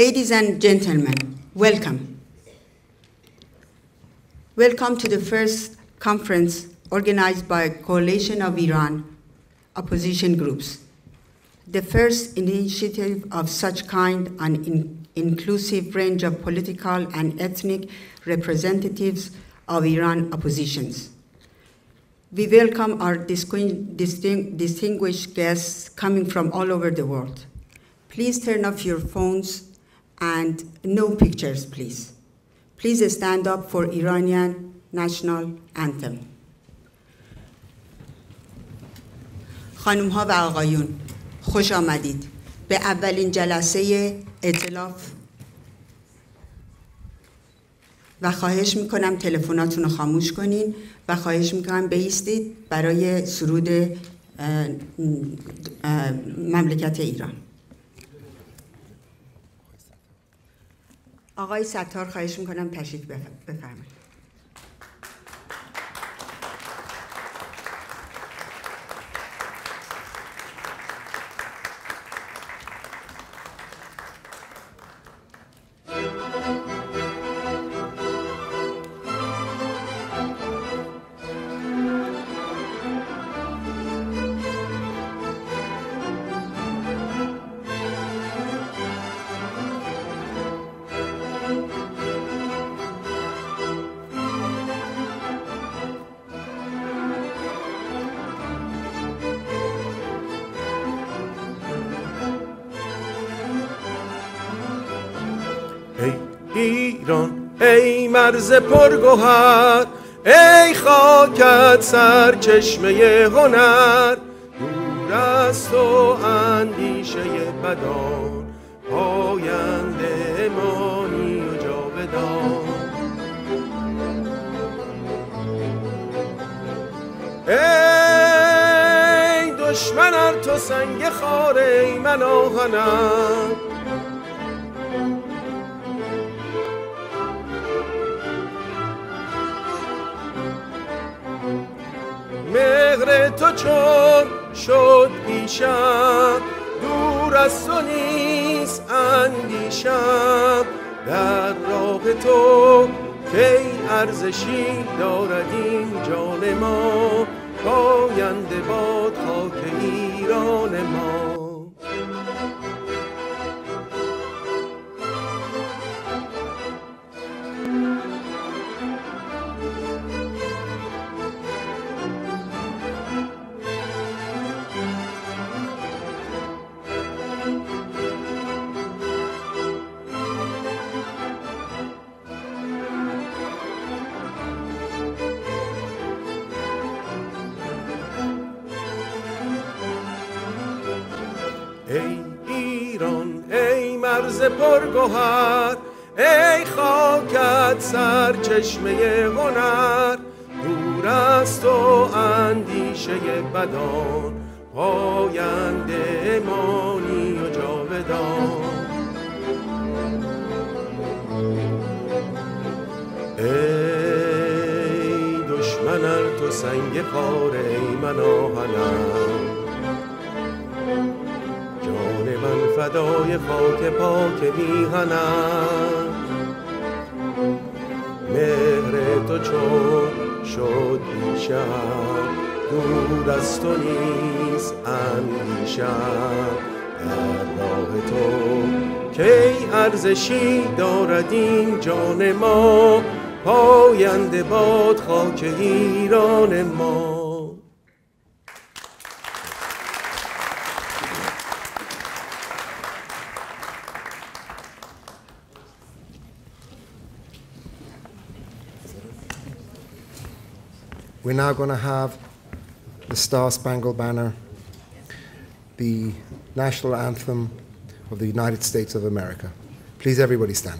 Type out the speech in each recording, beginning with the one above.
Ladies and gentlemen, welcome. Welcome to the first conference organized by a coalition of Iran opposition groups. The first initiative of such kind on an inclusive range of political and ethnic representatives of Iran oppositions. We welcome our distinguished guests coming from all over the world. Please turn off your phones and no pictures, please. Please stand up for Iranian national anthem. خانم‌ها و آقایون، خوش آمدید به اولین جلسه ائتلاف و خواهش میکنم تلفناتون رو خاموش کنین و خواهش میکنم بایستید برای سرود مملکت ایران. آقای ستار خواهش میکنم تشریف بفرمایید. ایران ای مرز پرگوهر، ای خاکت سرچشمه هنر، دور است و اندیشه بدان، پاینده مانی و جاودان. ای دشمن ار تو سنگ خاره، ای من آهنم، مهر تو چون شد پیشم، دور از تو نیست اندیشم، در راه تو کی ارزشی دارد این جان ما، پاینده باد خاک ایران ما. ای ایران ای مرز پرگوهر، ای خاکت سرچشمه هنر، دور است و اندیشه بدان، پاینده مانی و جاودان. ای دشمن ار تو سنگ خاره، ای من آهنم، جان من فدای خاک پاک میهنم، مهر تو چون شد پیشم، دور از تو نیست اندیشم، در راه تو کی ارزشی دارد این جان ما، پاینده باد خاک ایران ما. We're now going to have the Star-Spangled Banner, the national anthem of the United States of America. Please, everybody stand.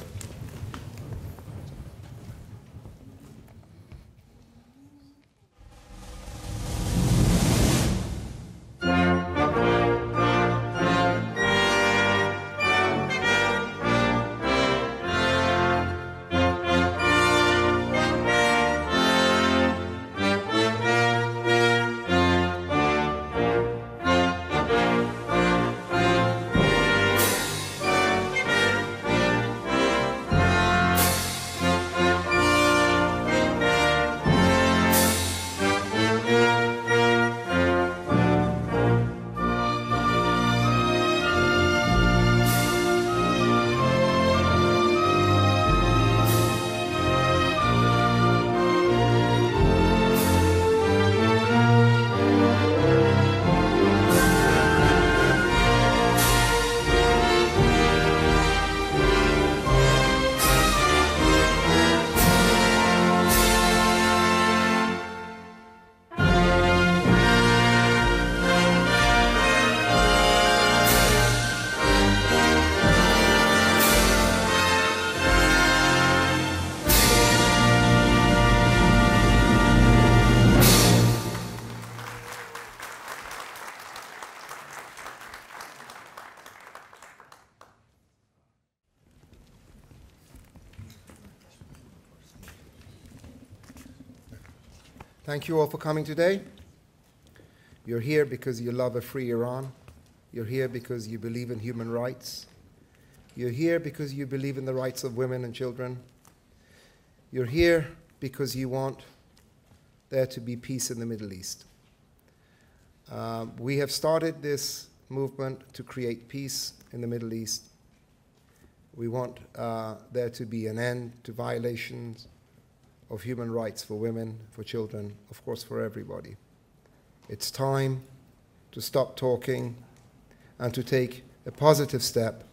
Thank you all for coming today. You're here because you love a free Iran. You're here because you believe in human rights. You're here because you believe in the rights of women and children. You're here because you want there to be peace in the Middle East. We have started this movement to create peace in the Middle East. We want there to be an end to violations of human rights for women, for children, of course for everybody. It's time to stop talking and to take a positive step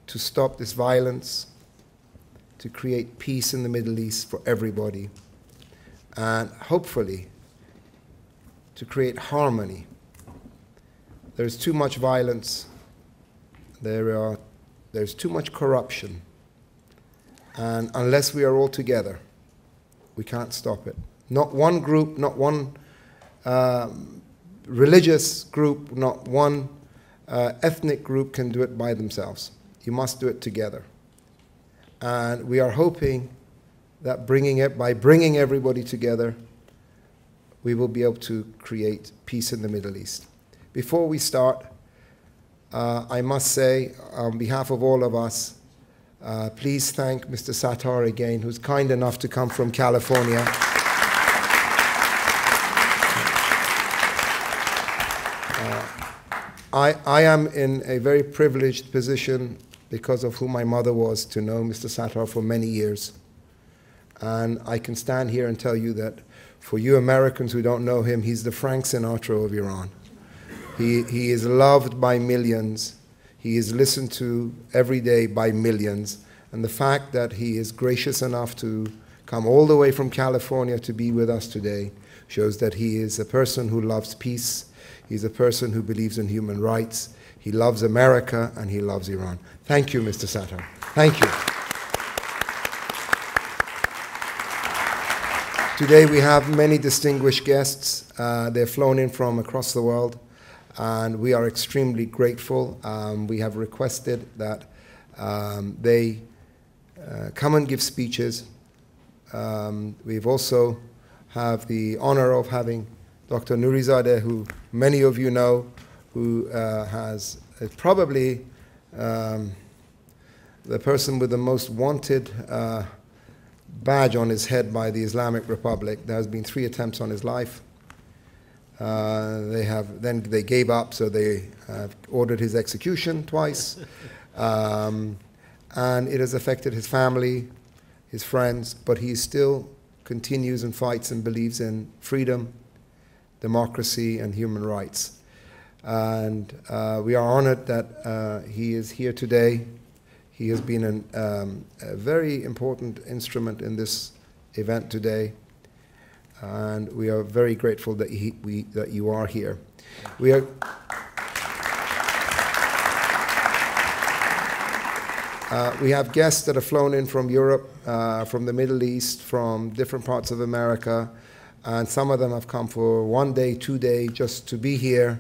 to stop this violence, to create peace in the Middle East for everybody, and hopefully to create harmony. There's too much violence, there's too much corruption, and unless we are all together, we can't stop it. Not one group, not one religious group, not one ethnic group can do it by themselves. You must do it together. And we are hoping that by bringing everybody together, we will be able to create peace in the Middle East. Before we start, I must say, on behalf of all of us, please thank Mr. Sattar again, who's kind enough to come from California. I am in a very privileged position because of who my mother was to know Mr. Sattar for many years. And I can stand here and tell you that for you Americans who don't know him, he's the Frank Sinatra of Iran. He is loved by millions. He is listened to every day by millions. And the fact that he is gracious enough to come all the way from California to be with us today shows that he is a person who loves peace. He's a person who believes in human rights. He loves America and he loves Iran. Thank you, Mr. Sattar. Thank you. Today we have many distinguished guests. They're flown in from across the world, and we are extremely grateful. We have requested that they come and give speeches. We've also have the honor of having Dr. Nurizadeh, who many of you know, who is probably the person with the most wanted badge on his head by the Islamic Republic. There has been 3 attempts on his life. They gave up, so they have ordered his execution twice. And it has affected his family, his friends, but he still continues and fights and believes in freedom, democracy, and human rights. And we are honored that he is here today. He has been a very important instrument in this event today, and we are very grateful that you are here. We have guests that have flown in from Europe, from the Middle East, from different parts of America, and some of them have come for 1 day, 2 days just to be here.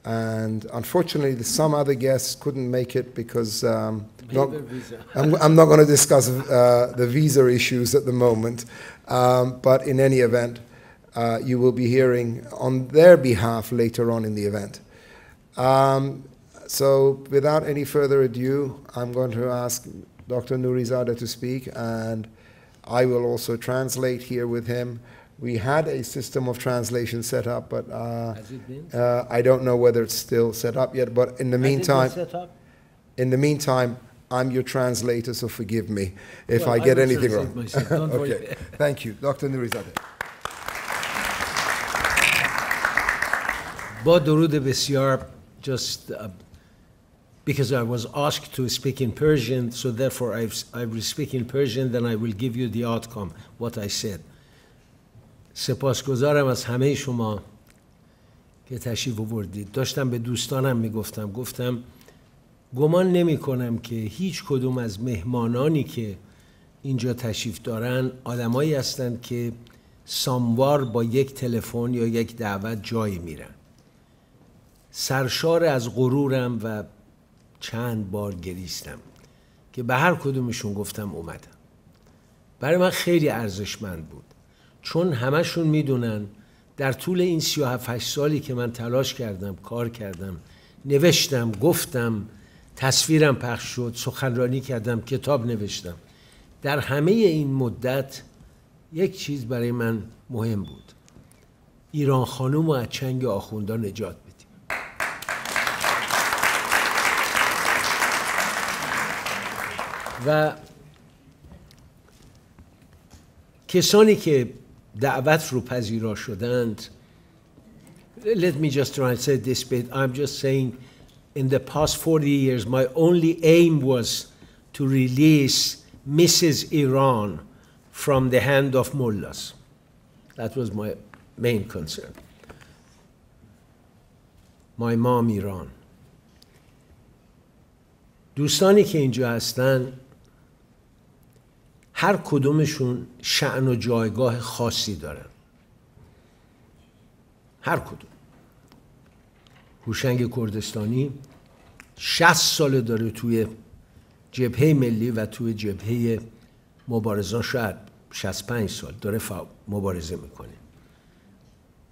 And unfortunately, some other guests couldn't make it because I'm not going to discuss the visa issues at the moment. But in any event, you will be hearing on their behalf later on in the event. So without any further ado, I'm going to ask Dr. Nurizadeh to speak, and I will also translate here with him. We had a system of translation set up, but has it been? I don't know whether it's still set up yet. But in the meantime, I'm your translator, so forgive me if I get anything wrong. Okay, thank you, Dr. Nurizadeh. با درود بسیار, just because I was asked to speak in Persian, so therefore I will speak in Persian, then I will give you the outcome, what I said. سپاسگزارم از همه شما که تشریف آوردید. داشتم به دوستانم گفتم گمان نمی کنم که هیچ کدوم از مهمانانی که اینجا تشریف دارن آدمایی هستند که ساموار با یک تلفن یا یک دعوت جایی میرن. سرشار از غرورم و چند بار گریستم که به هر کدومشون گفتم اومدم. برای من خیلی ارزشمند بود، چون همشون میدونن در طول این 37 سالی که من تلاش کردم، کار کردم، نوشتم، گفتم، تصویرم پخش شد، سخنرانی کردم، کتاب نوشتم، در همه این مدت یک چیز برای من مهم بود: ایران خانوم رو از چنگ آخوندان نجات بدیم. و کسانی که دعوت رو پذیرا شدند، let me just try and say this bit. I'm just saying in the past 40 years my only aim was to release Mrs. Iran from the hand of mullahs. That was my main concern. My mom Iran. دوستانی که اینجا هستن هر کدومشون شأن و جایگاه خاصی دارن. هر کدوم. هوشنگ کردستانی 60 ساله داره توی جبهه ملی و توی جبهه مبارزان، شاید 65 سال داره مبارزه میکنه.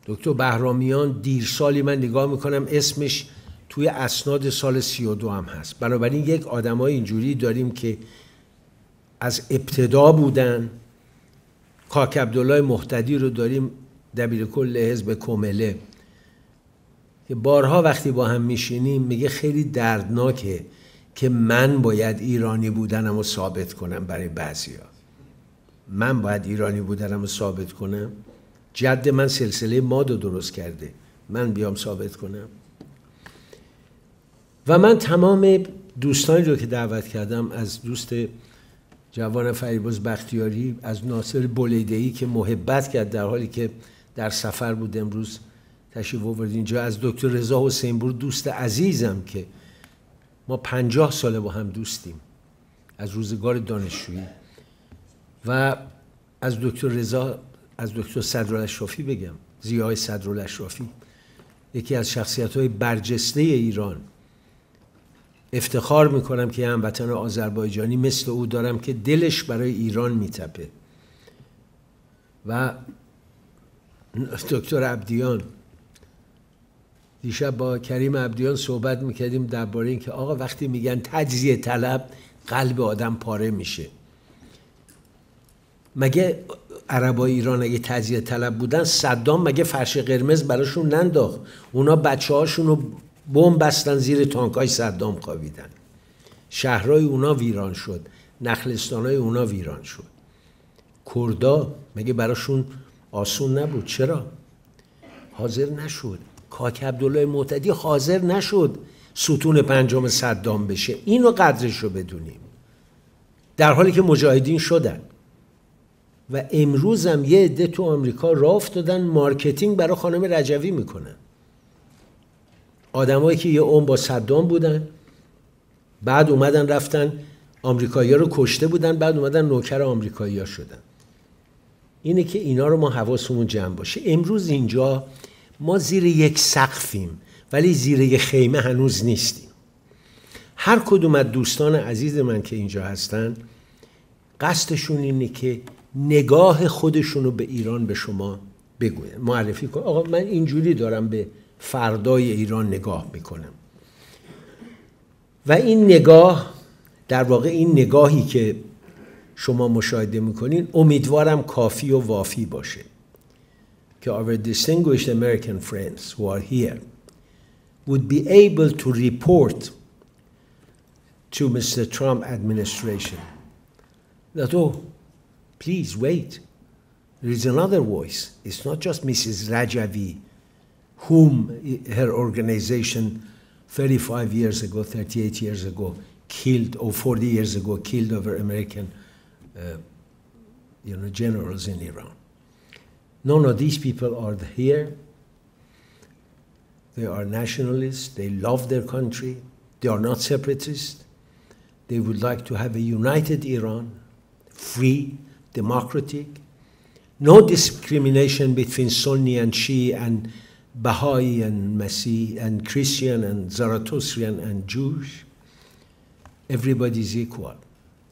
دکتر بهرامیان دیرسالی من نگاه میکنم اسمش توی اسناد سال 32 هم هست. بنابراین یک آدمای اینجوری داریم که از ابتدا بودن. کاک عبدالله مهتدی رو داریم، دبیر کل حزب کمله، که بارها وقتی با هم میشینیم میگه خیلی دردناکه که من باید ایرانی بودنم رو ثابت کنم برای بعضیا. من باید ایرانی بودنم رو ثابت کنم؟ جد من سلسله ماد رو درست کرده، من بیام ثابت کنم؟ و من تمام دوستانی رو که دعوت کردم، از دوست جوان فریبرز بختیاری، از ناصر بولیده‌ای که محبت کرد در حالی که در سفر بود امروز تشریف آورد اینجا، از دکتر رضا حسینپور دوست عزیزم که ما 50 ساله با هم دوستیم از روزگار دانشجویی، و از دکتر رضا، از دکتر صدرالاشرافی بگم، ضیاء صدرالاشرافی، یکی از شخصیتهای برجسته ایران. افتخار میکنم که هموطن آذربایجانی مثل او دارم که دلش برای ایران میتپه. و دکتر عبدیان، دیشب با کریم عبدیان صحبت میکردیم درباره این که آقا وقتی میگن تجزیه طلب قلب آدم پاره میشه. مگه عربای ایران اگه تجزیه طلب بودن صدام مگه فرش قرمز براشون ننداخت؟ اونا بچه هاشون رو بمب بستن زیر تانکای صدام خوابیدن. شهرهای اونا ویران شد، نخلستانهای اونا ویران شد. کردا مگه براشون آسون نبود؟ چرا؟ حاضر نشد. کاک عبدالله مهتدی حاضر نشد ستون پنجم صدام بشه. اینو قدرش رو بدونیم. در حالی که مجاهدین شدن. و امروز هم یه عده تو آمریکا راه افتادن مارکتینگ برای خانم رجوی میکنن. آدمایی که یه عمر با صدام بودن، بعد اومدن رفتن آمریکایی‌ها رو کشته بودن، بعد اومدن نوکر آمریکایی‌ها شدن. اینه که اینا رو ما حواسمون جمع باشه. امروز اینجا ما زیر یک سقفیم ولی زیر یک خیمه هنوز نیستیم. هر کدوم از دوستان عزیز من که اینجا هستن قصدشون اینه که نگاه خودشون رو به ایران به شما بگوین، معرفی کن. آقا من اینجوری دارم به فردای ایران نگاه میکنم. و این نگاه، در واقع این نگاهی که شما مشاهده میکنین، امیدوارم کافی و وافی باشه که our distinguished American friends who are here would be able to report to Mr. Trump administration that, oh, please wait, there is another voice. It's not just Mrs. Rajavi, whom her organization 35 years ago, 38 years ago killed, or 40 years ago killed over American generals in Iran. No, these people are here. They are nationalists. They love their country. They are not separatists. They would like to have a united Iran, free, democratic. No discrimination between Sunni and Shia and Baha'i and Masih and Christian and Zoroastrian and Jewish. Everybody is equal.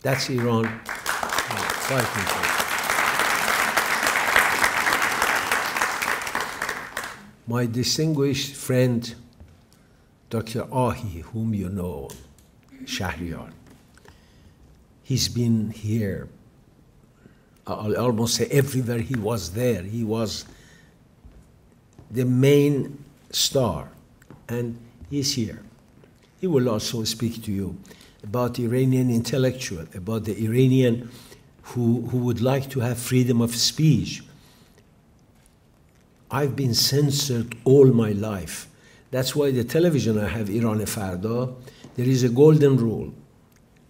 That's Iran fighting for. my distinguished friend, Dr. Ahi, whom you know, Shahriar. He's been here, I'll almost say everywhere he was there. He was the main star, and he's here. He will also speak to you about the Iranian intellectual, about the Iranian who would like to have freedom of speech. I've been censored all my life. That's why the television I have, Iran Farda, there is a golden rule.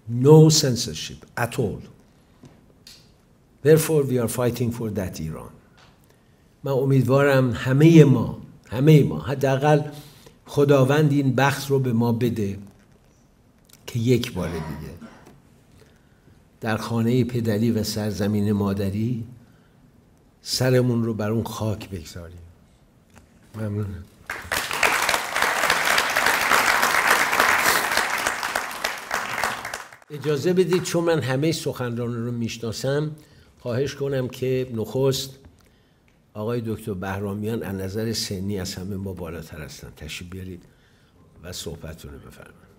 No censorship at all. Therefore, we are fighting for that Iran. من امیدوارم همه ما حداقل خداوند این بخت رو به ما بده که یک بار دیگه در خانه پدری و سرزمین مادری سرمون رو بر اون خاک بگذاریم. ممنونم. اجازه بدید چون من همه سخنرانان رو میشناسم خواهش کنم که نخست آقای دکتر بهرامیان از نظر سنی از همه ما بالاتر هستن تشریف بیارید و صحبتتون رو بفرمایید.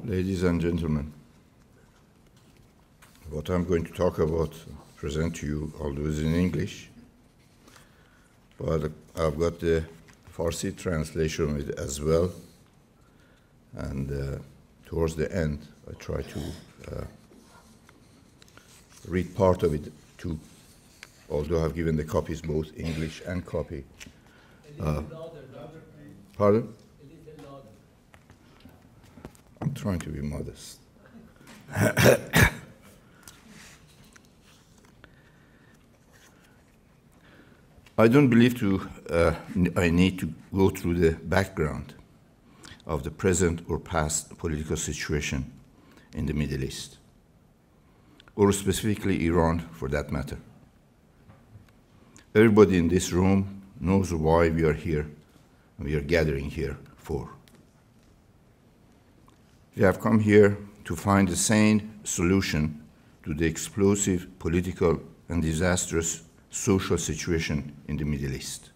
Ladies and gentlemen, what I'm going to talk about, present to you, although it's in English, but I've got the Farsi translation of it as well, and towards the end I try to read part of it too, although I've given the copies both English and copy. Pardon? I'm trying to be modest. I don't believe I need to go through the background of the present or past political situation in the Middle East, or specifically Iran for that matter. Everybody in this room knows why we are here and we are gathering here for. We have come here to find a sane solution to the explosive political and disastrous social situation in the Middle East.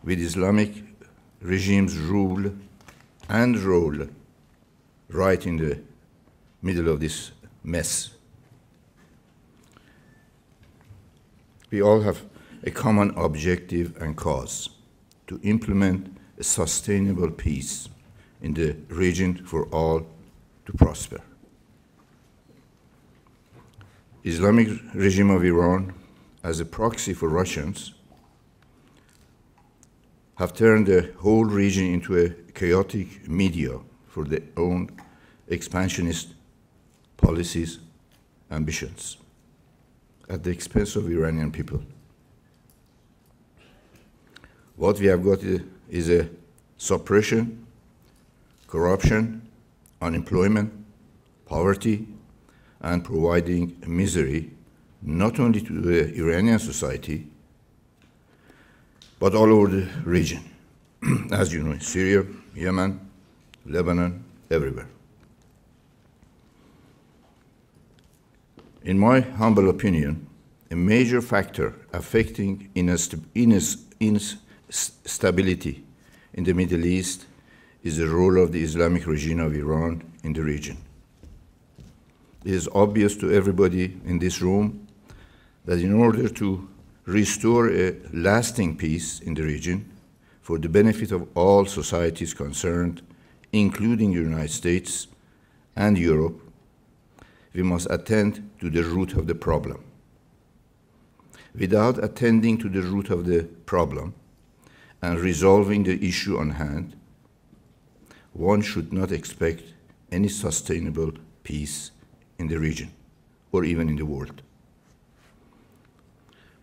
With Islamic regime's rule and role right in the middle of this mess. We all have a common objective and cause: to implement a sustainable peace in the region for all to prosper. Islamic regime of Iran, as a proxy for Russians, have turned the whole region into a chaotic media for their own expansionist policies, ambitions, at the expense of Iranian people. What we have got is a suppression, corruption, unemployment, poverty, and providing misery not only to the Iranian society, but all over the region, as you know, Syria, Yemen, Lebanon, everywhere. In my humble opinion, a major factor affecting instability in the Middle East is the role of the Islamic regime of Iran in the region. It is obvious to everybody in this room that in order to restore a lasting peace in the region for the benefit of all societies concerned, including the United States and Europe, we must attend to the root of the problem. Without attending to the root of the problem and resolving the issue on hand, one should not expect any sustainable peace in the region, or even in the world.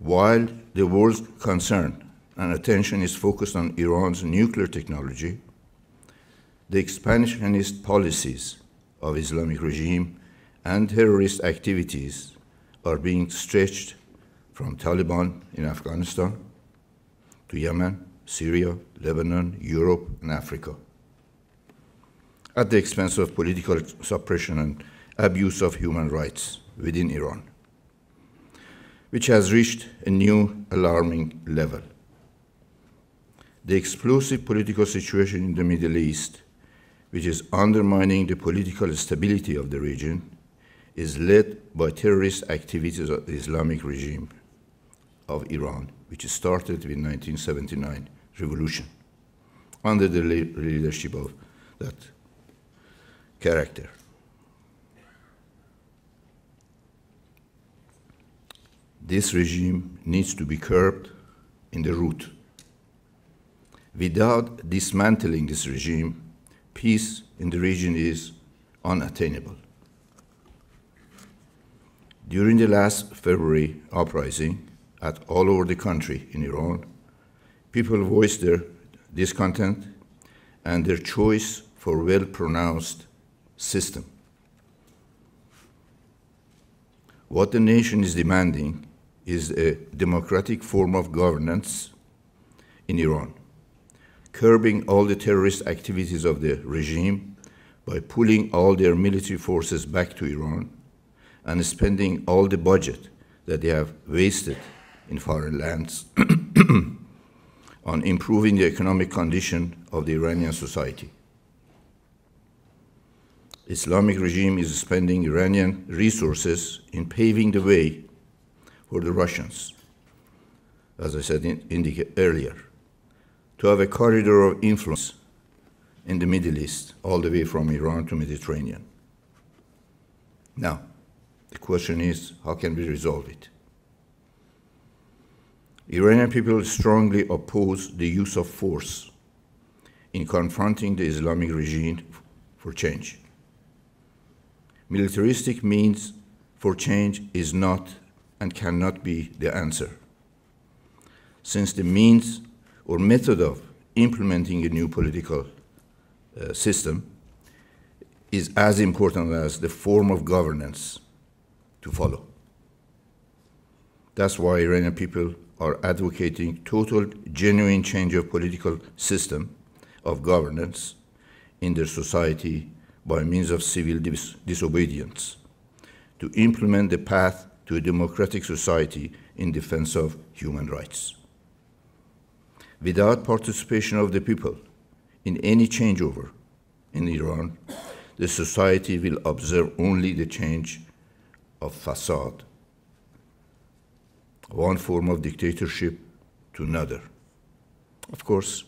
While the world's concern and attention is focused on Iran's nuclear technology, the expansionist policies of Islamic regime and terrorist activities are being stretched from Taliban in Afghanistan to Yemen, Syria, Lebanon, Europe, and Africa, at the expense of political suppression and abuse of human rights within Iran, which has reached a new alarming level. The explosive political situation in the Middle East, which is undermining the political stability of the region, is led by terrorist activities of the Islamic regime of Iran, which started with 1979 revolution under the leadership of that character. This regime needs to be curbed in the root. Without dismantling this regime, peace in the region is unattainable. During the last February uprising all over the country in Iran, people voiced their discontent and their choice for a well-pronounced system. What the nation is demanding is a democratic form of governance in Iran, curbing all the terrorist activities of the regime by pulling all their military forces back to Iran and spending all the budget that they have wasted in foreign lands on improving the economic condition of the Iranian society. Islamic regime is spending Iranian resources in paving the way for the Russians, as I said earlier, to have a corridor of influence in the Middle East, all the way from Iran to Mediterranean. Now, the question is, how can we resolve it? Iranian people strongly oppose the use of force in confronting the Islamic regime for change. Militaristic means for change is not and cannot be the answer, since the means or method of implementing a new political system is as important as the form of governance to follow. That's why Iranian people are advocating total, genuine change of political system of governance in their society by means of civil disobedience to implement the path to a democratic society in defense of human rights. Without participation of the people in any changeover in Iran, the society will observe only the change of facade, one form of dictatorship to another. Of course,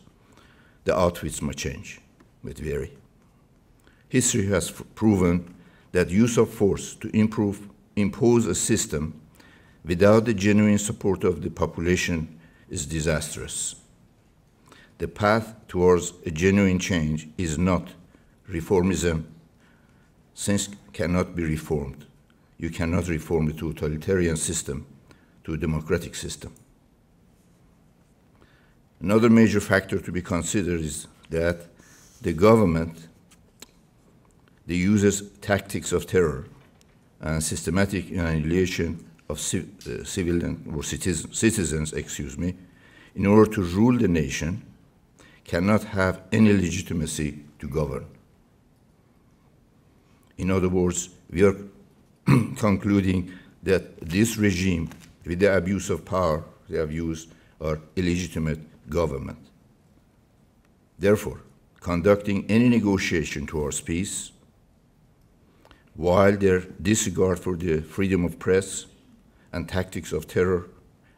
the outfits might change, but vary. History has proven that use of force to impose a system without the genuine support of the population is disastrous. The path towards a genuine change is not reformism, since cannot be reformed. You cannot reform a totalitarian system to a democratic system. Another major factor to be considered is that the government uses tactics of terror and systematic annihilation of civilian or citizens, in order to rule the nation, cannot have any legitimacy to govern. In other words, we are concluding that this regime, with the abuse of power they have used, are illegitimate government. Therefore, conducting any negotiation towards peace, while their disregard for the freedom of press and tactics of terror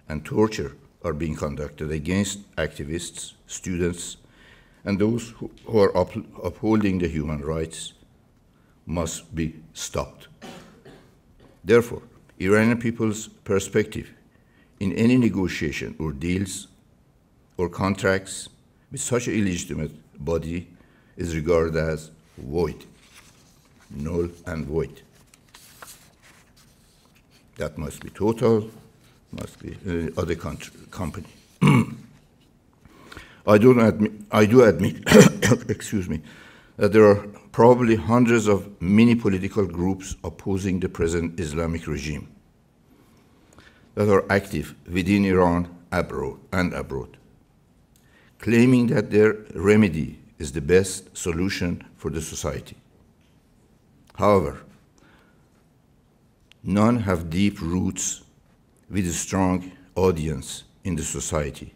and torture are being conducted against activists, students, and those who are upholding the human rights, must be stopped. Therefore, Iranian people's perspective in any negotiation or deals or contracts with such an illegitimate body is regarded as void, null and void. That must be total, must be other company. I do admit, excuse me, that there are probably hundreds of mini political groups opposing the present Islamic regime that are active within Iran and abroad, claiming that their remedy is the best solution for the society. However, none have deep roots with a strong audience in the society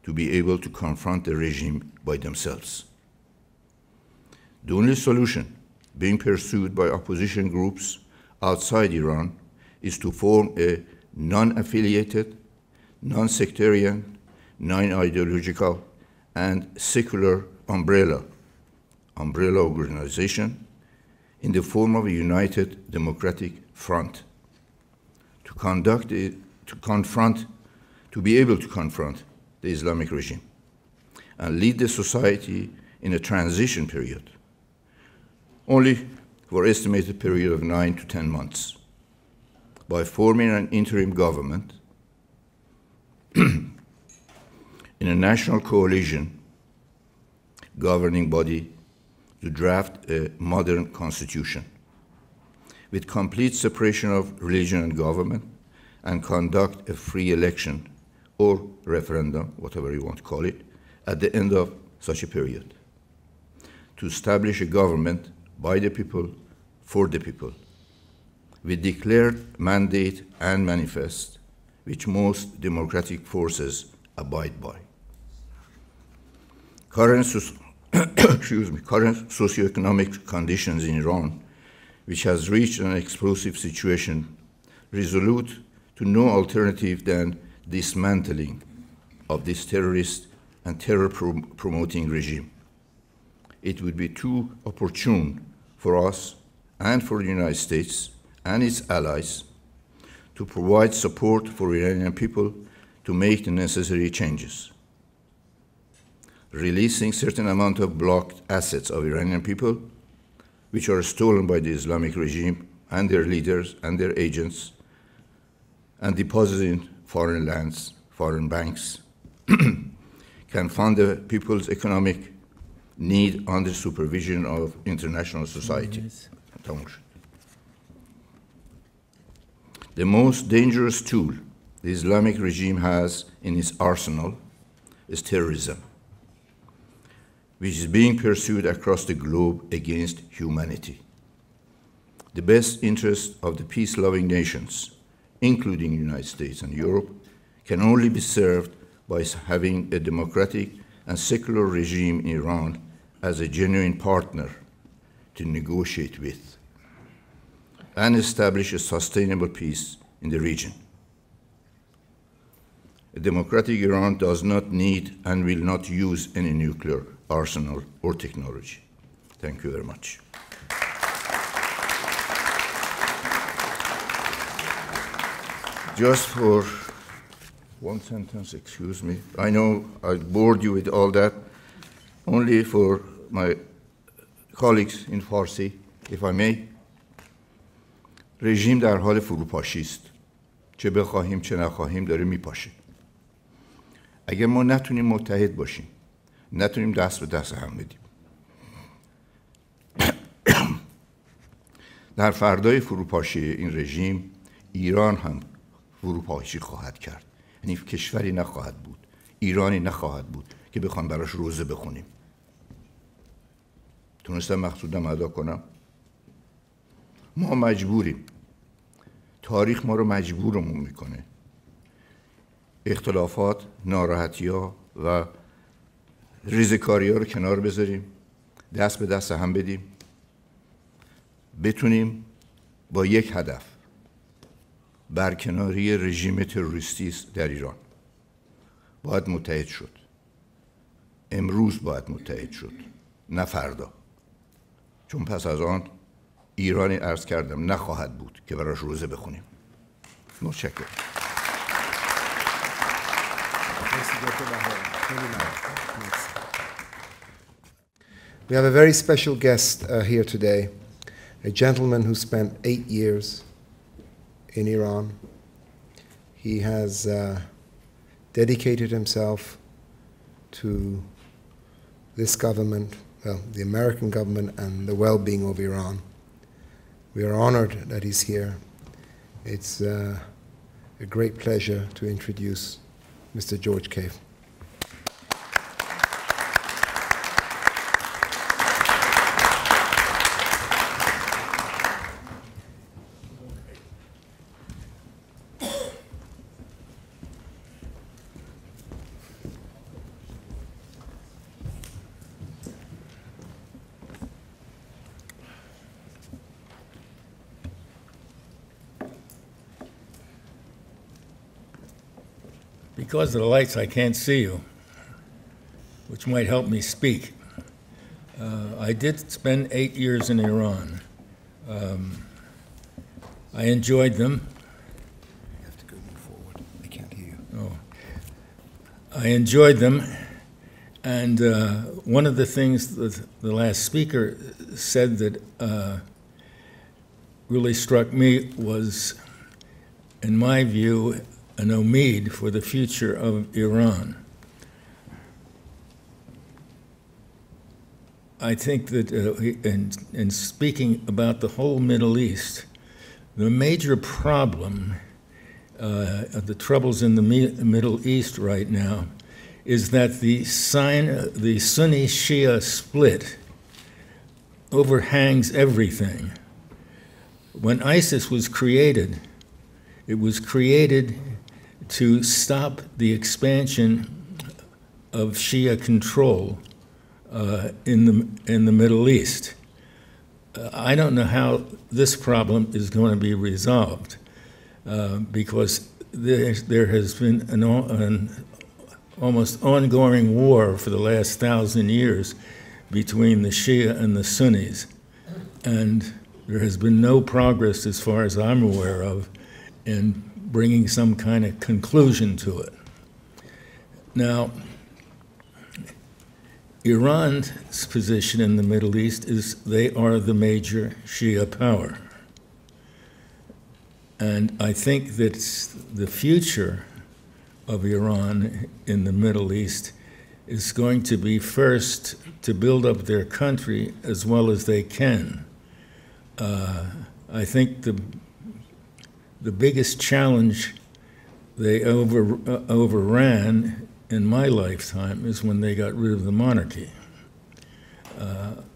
to be able to confront the regime by themselves. The only solution being pursued by opposition groups outside Iran is to form a non-affiliated, non-sectarian, non-ideological, and secular umbrella organization in the form of a united democratic front to be able to confront the Islamic regime and lead the society in a transition period, only for an estimated period of 9 to 10 months, by forming an interim government in a national coalition governing body to draft a modern constitution with complete separation of religion and government, and conduct a free election or referendum, whatever you want to call it, at the end of such a period, to establish a government by the people, for the people, with declared mandate and manifest, which most democratic forces abide by. Current socioeconomic conditions in Iran, which has reached an explosive situation, resolute to no alternative than dismantling of this terrorist and terror-promoting regime. It would be too opportune for us and for the United States and its allies to provide support for Iranian people to make the necessary changes. Releasing certain amount of blocked assets of Iranian people, which are stolen by the Islamic regime and their leaders and their agents, and deposited in foreign lands, foreign banks, can fund the people's economic need under supervision of international society. The most dangerous tool the Islamic regime has in its arsenal is terrorism, which is being pursued across the globe against humanity. The best interest of the peace-loving nations, including the United States and Europe, can only be served by having a democratic and secular regime in Iran as a genuine partner to negotiate with and establish a sustainable peace in the region. A democratic Iran does not need and will not use any nuclear arsenal or technology. Thank you very much. Just for one sentence, excuse me. I know I bored you with all that. Only for my colleagues in Farsi, if I may. رژیم در حال فروپاشی است. چه بخواهیم چه نخواهیم داره میپاشه. اگر ما نتونیم متحد باشیم، نتونیم دست به دست هم بدیم، در فردای فروپاشی این رژیم ایران هم فروپاشی خواهد کرد. یعنی کشوری نخواهد بود، ایرانی نخواهد بود که بخوام براش روزه بخونیم. تونستم مقصودم ادا کنم؟ ما مجبوریم. تاریخ ما رو مجبورمون میکنه. اختلافات، ناراحتی‌ها و ریزکاری‌ها رو کنار بذاریم، دست به دست هم بدیم، بتونیم با یک هدف، برکناری رژیم تروریستی در ایران، باید متحد شد. امروز باید متحد شد، نه فردا. چون پس از آن ایرانی عرض کردم نخواهد بود که براش روزه بخونیم. متشکرم. We have a very special guest here today, a gentleman who spent 8 years in Iran. He has dedicated himself to this government, well, the American government, and the well-being of Iran. We are honored that he's here. It's a great pleasure to introduce Mr. George Cave. Because of the lights, I can't see you, which might help me speak. I did spend 8 years in Iran. I enjoyed them. You have to go forward. I can't hear you. Oh. I enjoyed them, and one of the things that the last speaker said that really struck me was, in my view, an omid for the future of Iran. I think that in speaking about the whole Middle East, the major problem of the troubles in the Middle East right now is that the Sunni-Shia split overhangs everything. When ISIS was created, it was created to stop the expansion of Shia control in the Middle East. I don't know how this problem is going to be resolved because there has been an almost ongoing war for the last 1,000 years between the Shia and the Sunnis, and there has been no progress, as far as I'm aware of, in bringing some kind of conclusion to it. Now, Iran's position in the Middle East is they are the major Shia power. And I think that the future of Iran in the Middle East is going to be first to build up their country as well as they can. I think the biggest challenge they overran in my lifetime is when they got rid of the monarchy.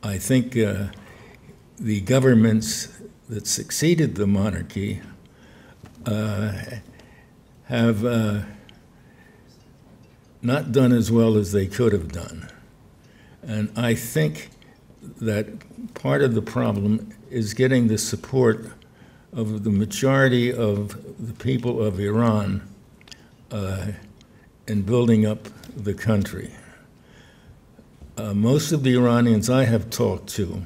I think the governments that succeeded the monarchy have not done as well as they could have done. And I think that part of the problem is getting the support of the majority of the people of Iran in building up the country. Most of the Iranians I have talked to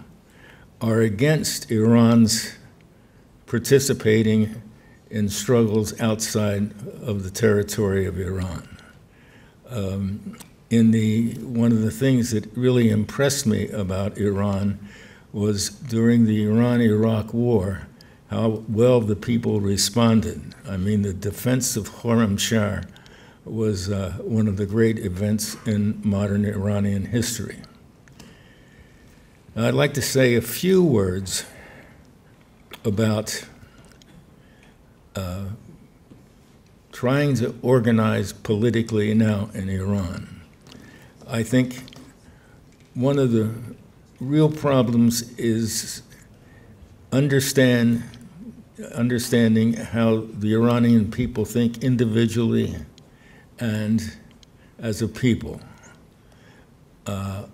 are against Iran's participating in struggles outside of the territory of Iran. One of the things that really impressed me about Iran was during the Iran-Iraq War, how well the people responded. I mean, the defense of Khorramshahr was one of the great events in modern Iranian history. Now, I'd like to say a few words about trying to organize politically now in Iran. I think one of the real problems is understanding how the Iranian people think individually and as a people.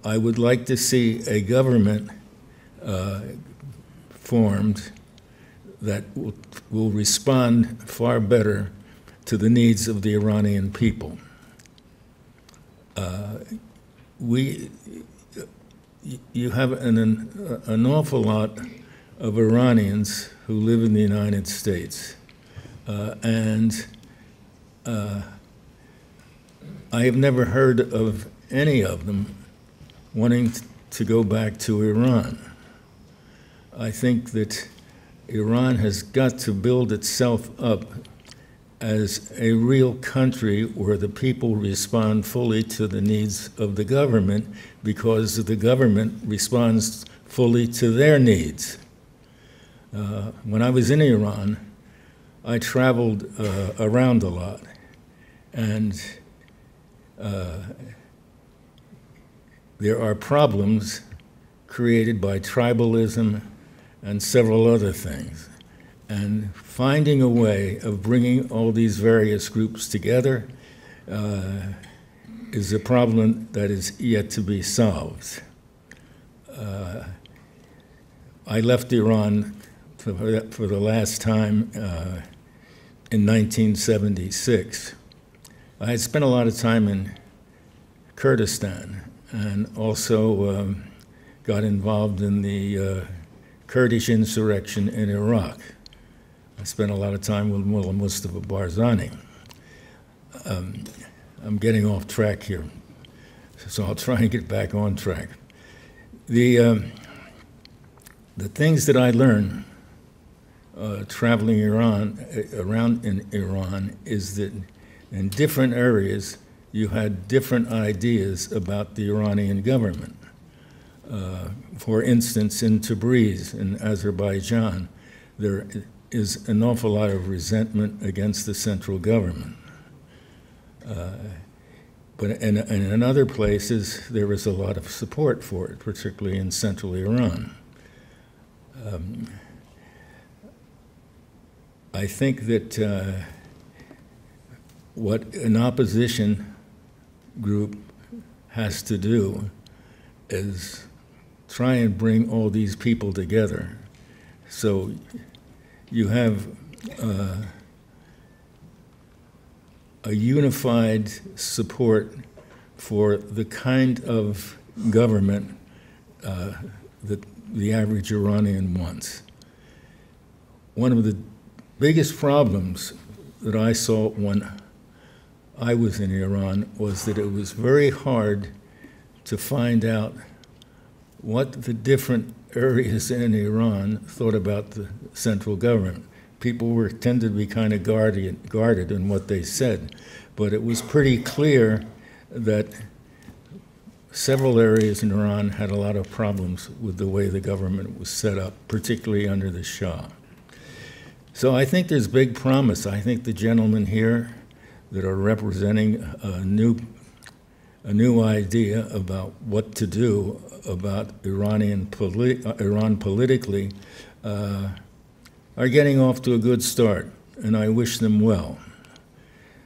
I would like to see a government formed that will respond far better to the needs of the Iranian people. You have an awful lot of Iranians who live in the United States, and I have never heard of any of them wanting to go back to Iran. I think that Iran has got to build itself up as a real country where the people respond fully to the needs of the government because the government responds fully to their needs. When I was in Iran, I traveled around a lot, and there are problems created by tribalism and several other things. And finding a way of bringing all these various groups together is a problem that is yet to be solved. I left Iran for the last time in 1976. I had spent a lot of time in Kurdistan and also got involved in the Kurdish insurrection in Iraq. I spent a lot of time with Mullah Mustafa Barzani. I'm getting off track here, so I'll try and get back on track. The things that I learned traveling around in Iran is that in different areas you had different ideas about the Iranian government. For instance, in Tabriz, in Azerbaijan, there is an awful lot of resentment against the central government. But in other places, there was a lot of support for it, particularly in central Iran. I think that what an opposition group has to do is try and bring all these people together. So you have a unified support for the kind of government that the average Iranian wants. One of the biggest problems that I saw when I was in Iran was that it was very hard to find out what the different areas in Iran thought about the central government. People tended to be kind of guarded in what they said, but it was pretty clear that several areas in Iran had a lot of problems with the way the government was set up, particularly under the Shah. So I think there's big promise. I think the gentlemen here that are representing a new idea about what to do about Iran politically are getting off to a good start, and I wish them well.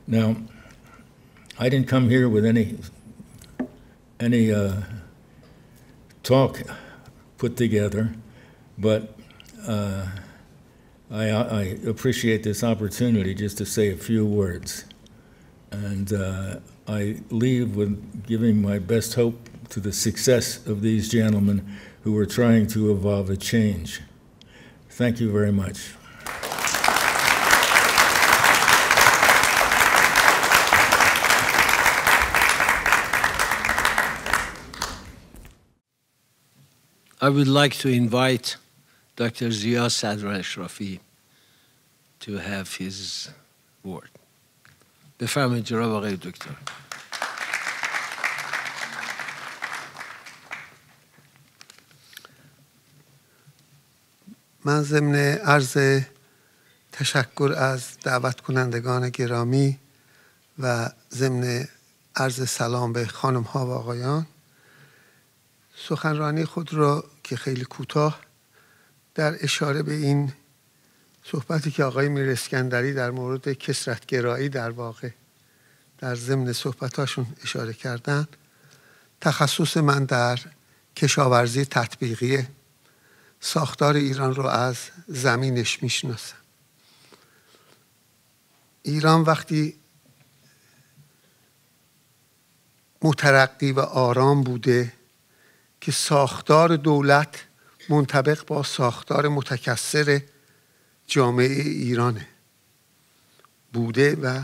Now, I didn't come here with any talk put together, but I appreciate this opportunity just to say a few words. And I leave with giving my best hope to the success of these gentlemen who are trying to evolve a change. Thank you very much. I would like to invite Dr. Zia Sadr Ashrafi to have his word. بفرمایید جناب آقای دکتر. من ضمن عرض تشکر از دعوت کنندگان گرامی و ضمن عرض سلام به خانم ها و آقایان سخنرانی خود را که خیلی کوتاه در اشاره به این صحبتی که آقای میر اسکندری در مورد کثرت‌گرایی در واقع در ضمن صحبتاشون اشاره کردن، تخصص من در کشاورزی تطبیقی ساختار ایران رو از زمینش میشناسم. ایران وقتی مترقی و آرام بوده که ساختار دولت منطبق با ساختار متکثر جامعه ایرانه بوده و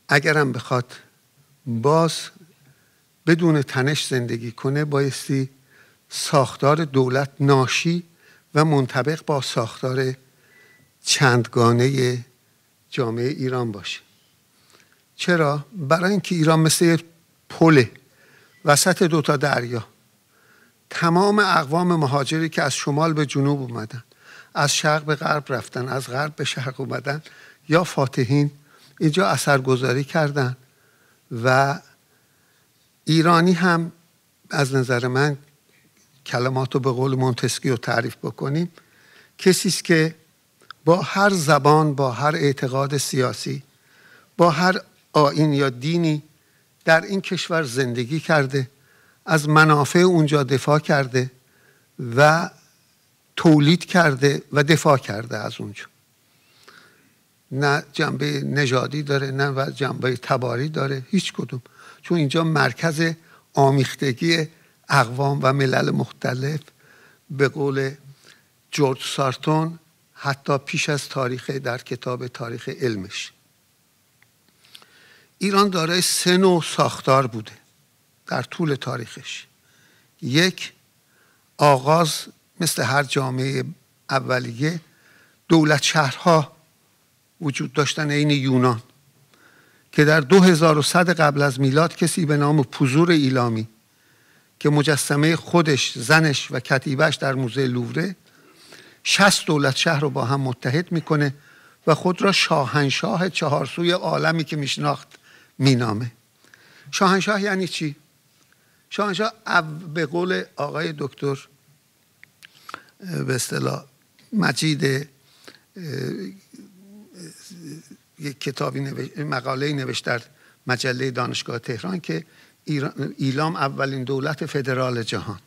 اگرم بخواد باز بدون تنش زندگی کنه بایستی ساختار دولت ناشی و منطبق با ساختار چندگانه جامعه ایران باشه. چرا؟ برای اینکه ایران مثل پل وسط دوتا دریا، تمام اقوام مهاجری که از شمال به جنوب اومدن، از شرق به غرب رفتن، از غرب به شرق اومدن یا فاتحین اینجا اثرگذاری کردن و ایرانی هم از نظر من کلماتو به قول مونتسکیو تعریف بکنیم کسی است که با هر زبان، با هر اعتقاد سیاسی، با هر آیین یا دینی در این کشور زندگی کرده، از منافع اونجا دفاع کرده و تولید کرده و دفاع کرده از اونجا. نه جنبه نژادی داره، نه جنبه تباری داره، هیچ کدوم. چون اینجا مرکز آمیختگی اقوام و ملل مختلف به قول جورج سارتون حتی پیش از تاریخ در کتاب تاریخ علمش. ایران دارای 3 نوع ساختار بوده در طول تاریخش. یک، آغاز مثل هر جامعه اولیه دولت شهرها وجود داشتن عین یونان که در 2100 قبل از میلاد کسی به نام پوزور ایلامی که مجسمه خودش، زنش و کتیبهش در موزه لووره 60 دولت شهر رو با هم متحد میکنه و خود را شاهنشاه چهارسوی عالمی که میشناخت مینامه. شاهنشاه یعنی چی؟ شاهنشاه به قول آقای دکتر به اصطلاح مجید یک کتابی مقاله نوشت در مجله دانشگاه تهران که ایلام اولین دولت فدرال جهان.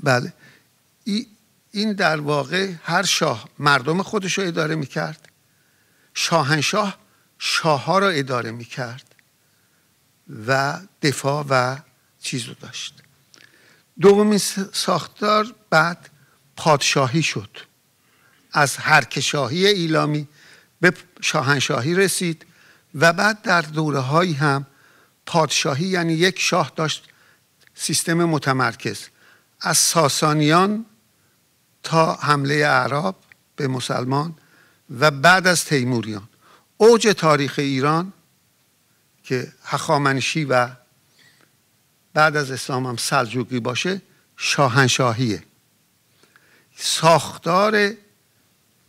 بله، این در واقع هر شاه مردم خودش رو اداره میکرد، شاهنشاه شاهها رو اداره میکرد و دفاع و چیز رو داشت. دومین ساختار بعد پادشاهی شد. از هرکشاهی ایلامی به شاهنشاهی رسید و بعد در دوره هایی هم پادشاهی یعنی یک شاه داشت سیستم متمرکز از ساسانیان تا حمله اعراب به مسلمان و بعد از تیموریان. اوج تاریخ ایران که هخامنشی و بعد از اسلام هم سلجوقی باشه شاهنشاهیه. ساختار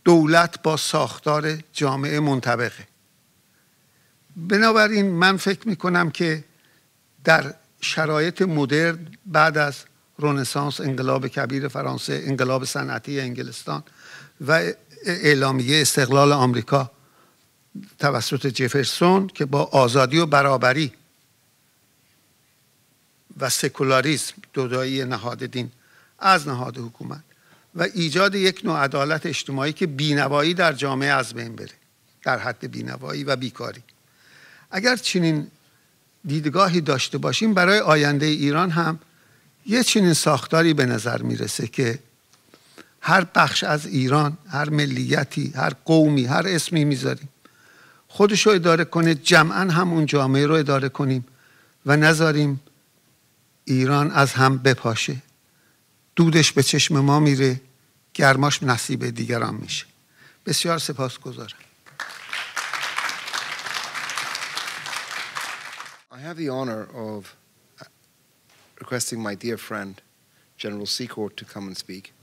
دولت با ساختار جامعه منطبقه. بنابراین من فکر میکنم که در شرایط مدرن بعد از رنسانس، انقلاب کبیر فرانسه، انقلاب صنعتی انگلستان و اعلامیه استقلال آمریکا توسط جفرسون که با آزادی و برابری و سکولاریسم جدایی نهاد دین از نهاد حکومت و ایجاد یک نوع عدالت اجتماعی که بینوایی در جامعه از بین بره، در حد بینوایی و بیکاری. اگر چنین دیدگاهی داشته باشیم برای آینده ایران هم یه چنین ساختاری به نظر میرسه که هر بخش از ایران، هر ملیتی، هر قومی، هر اسمی میذاریم خودش رو اداره کنه، جمعاً هم اون جامعه رو اداره کنیم و نذاریم ایران از هم بپاشه. دودش به چشم ما میره، گرماش نصیب دیگران میشه. بسیار سپاسگزارم. I have the honor of requesting my dear friend, General Secord, to come and speak.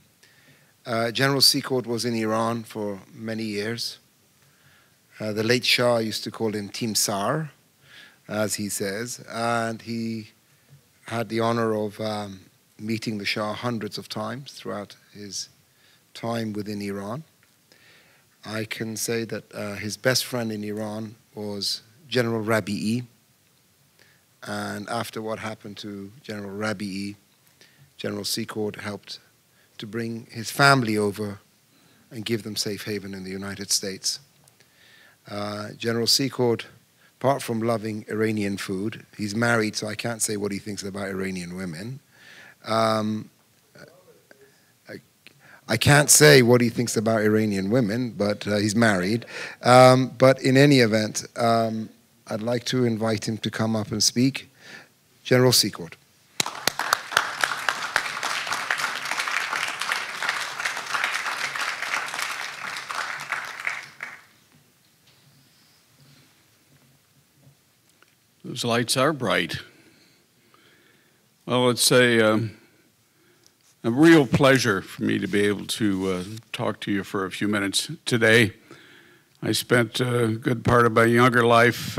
General Secord was in Iran for many years. The late Shah used to call him Timsar, as he says, and he had the honor of meeting the Shah hundreds of times throughout his time within Iran. I can say that his best friend in Iran was General Rabi'i, and after what happened to General Rabi'i, General Secord helped to bring his family over and give them safe haven in the United States. General Secord, apart from loving Iranian food, he's married, so I can't say what he thinks about Iranian women. I can't say what he thinks about Iranian women, but he's married. But in any event, I'd like to invite him to come up and speak. General Secord. Those lights are bright. Well, it's a real pleasure for me to be able to talk to you for a few minutes today. I spent a good part of my younger life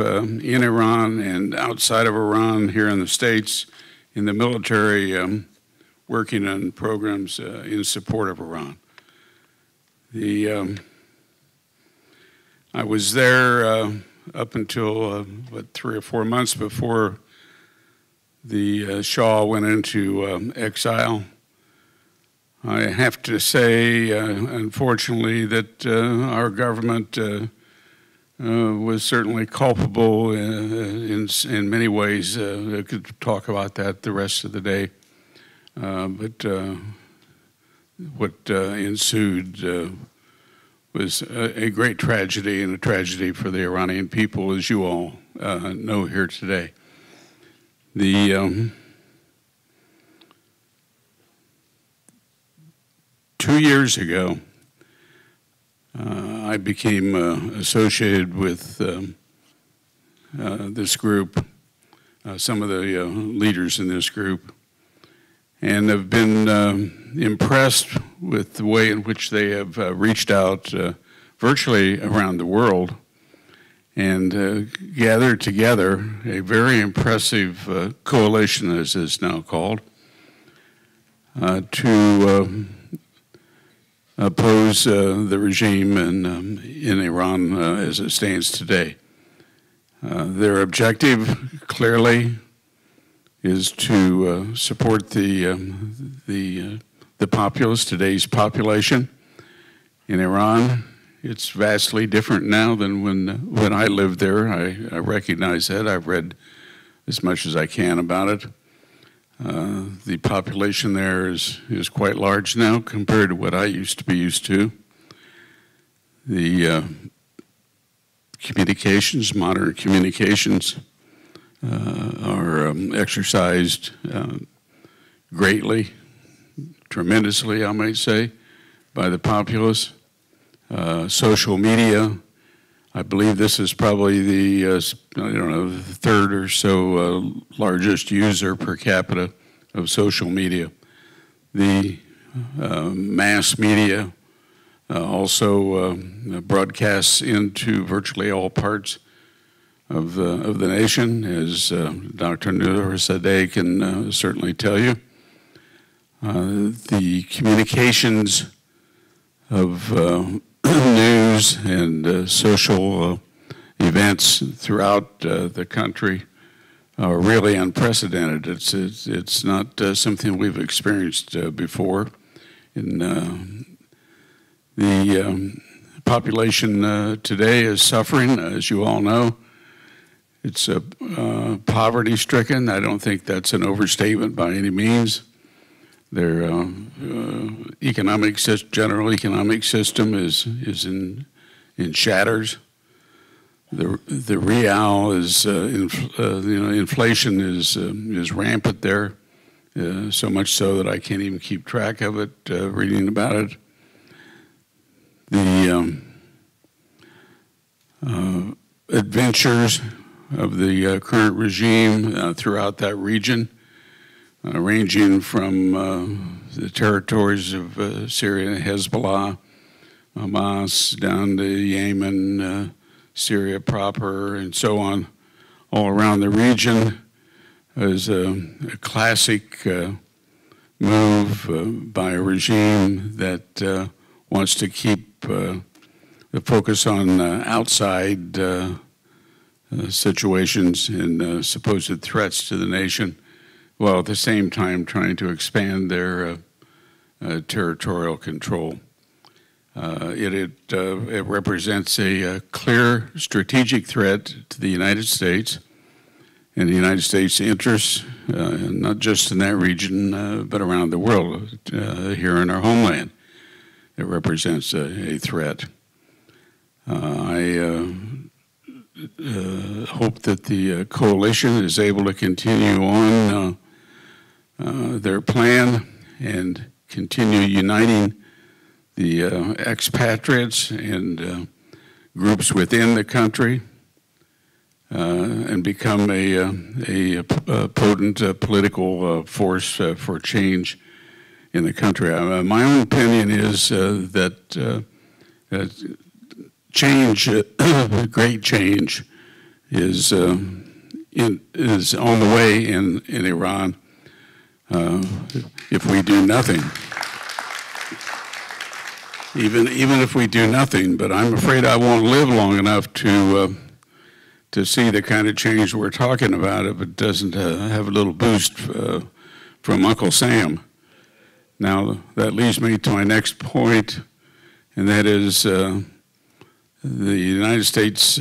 in Iran and outside of Iran here in the States in the military working on programs in support of Iran. I was there up until 3 or 4 months before the Shah went into exile. I have to say, unfortunately, that our government was certainly culpable in many ways. I could talk about that the rest of the day. But what ensued was a great tragedy, and a tragedy for the Iranian people, as you all know here today. The 2 years ago, I became associated with this group, some of the leaders in this group, and have been impressed with the way in which they have reached out virtually around the world and gathered together a very impressive coalition, as it's now called, to oppose the regime in Iran as it stands today. Their objective, clearly, is to support the populace, today's population in Iran. It's vastly different now than when I lived there. I recognize that. I've read as much as I can about it. The population there is quite large now compared to what I used to be used to. The communications, modern communications, are exercised greatly, tremendously, I might say, by the populace. Social media, I believe this is probably the the third or so largest user per capita of social media. The mass media also broadcasts into virtually all parts of the nation, as Dr. Nursadeh can certainly tell you. The communications of news and social events throughout the country are really unprecedented. It's not something we've experienced before. The population today is suffering, as you all know. It's poverty-stricken. I don't think that's an overstatement by any means. Their general economic system is in shatters. The real is inflation is rampant there, so much so that I can't even keep track of it. Reading about it, the adventures of the current regime throughout that region, ranging from the territories of Syria and Hezbollah, Hamas, down to Yemen, Syria proper, and so on, all around the region, is a classic move by a regime that wants to keep the focus on outside situations and supposed threats to the nation, while at the same time trying to expand their territorial control. It represents a clear strategic threat to the United States and the United States' interests, not just in that region, but around the world, here in our homeland. It represents a threat. I hope that the coalition is able to continue on their plan and continue uniting the expatriates and groups within the country and become a potent political force for change in the country. My own opinion is that change, great change, is on the way in Iran if we do nothing. Even if we do nothing, but I'm afraid I won't live long enough to see the kind of change we're talking about if it doesn't have a little boost from Uncle Sam. Now, that leads me to my next point, and that is the United States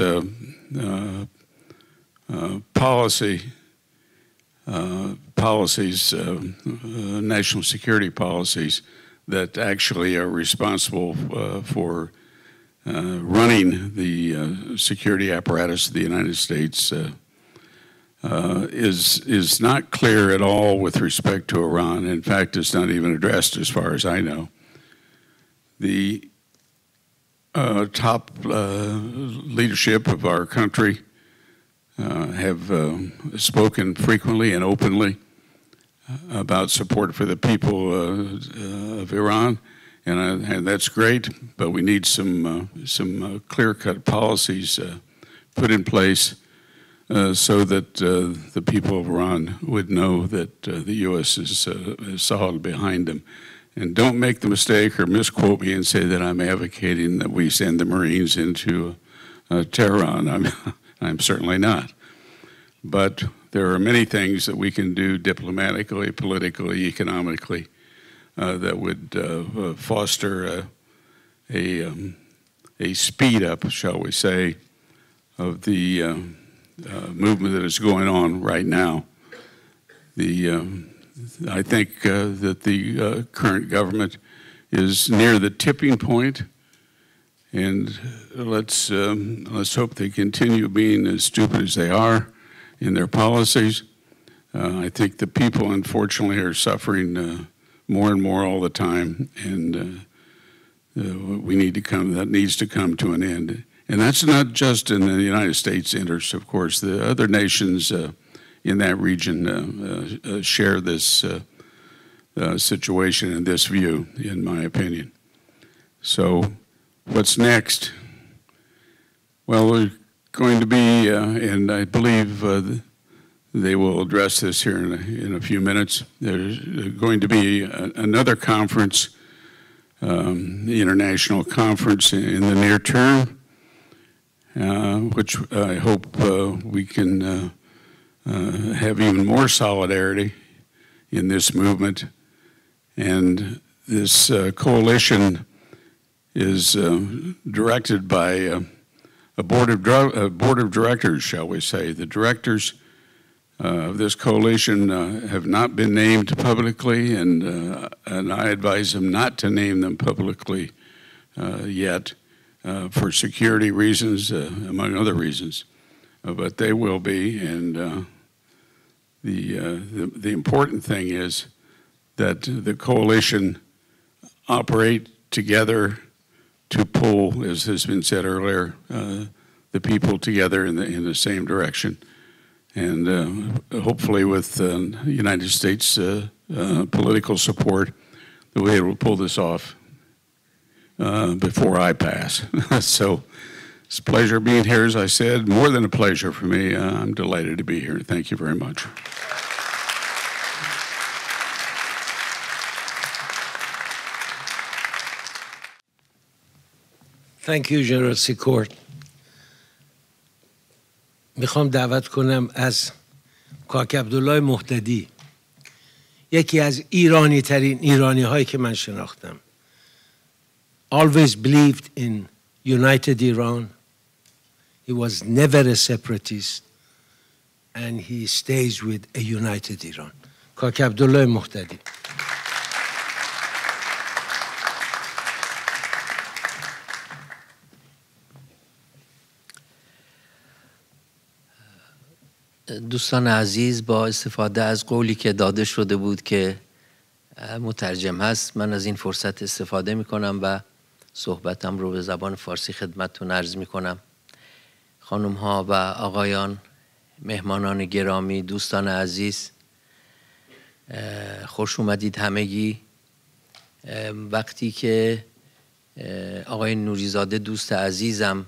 national security policies that actually are responsible for running the security apparatus of the United States is not clear at all with respect to Iran. In fact, it's not even addressed as far as I know. The top leadership of our country have spoken frequently and openly about support for the people of Iran, and that's great. But we need some clear-cut policies put in place so that the people of Iran would know that the U.S. is solid behind them. And don't make the mistake or misquote me and say that I'm advocating that we send the Marines into Tehran. I'm certainly not. But there are many things that we can do diplomatically, politically, economically that would foster a speed up, shall we say, of the movement that is going on right now. I think that the current government is near the tipping point, and let's hope they continue being as stupid as they are in their policies. I think the people, unfortunately, are suffering more and more all the time, and that needs to come to an end. And that's not just in the United States' interest, of course. The other nations in that region share this situation and this view, in my opinion. So what's next? Well, we're going to be, and I believe they will address this here in a few minutes, there's going to be another conference, the international conference in the near term, which I hope we can have even more solidarity in this movement. And this coalition is directed by a board of directors, shall we say. The directors of this coalition have not been named publicly, and I advise them not to name them publicly yet for security reasons, among other reasons. But they will be, and the important thing is that the coalition operate together to pull, as has been said earlier, the people together in the same direction, and hopefully with United States political support, that we'll be able to pull this off before I pass. So it's a pleasure being here, as I said, more than a pleasure for me. I'm delighted to be here. Thank you very much. Thank you, General Secord. میخوام دعوت کنم از کاک عبدالله مهددی، یکی از ایرانی ترین ایرانی هایی که من شناختم. Always believed in united Iran. He was never a separatist, and he stays with a united Iran. کاک عبدالله مهددی. دوستان عزیز، با استفاده از قولی که داده شده بود که مترجم هست، من از این فرصت استفاده می کنم و صحبتم رو به زبان فارسی خدمتتون عرض می کنم. خانم ها و آقایان، مهمانان گرامی، دوستان عزیز، خوش اومدید همگی. وقتی که آقای نوریزاده دوست عزیزم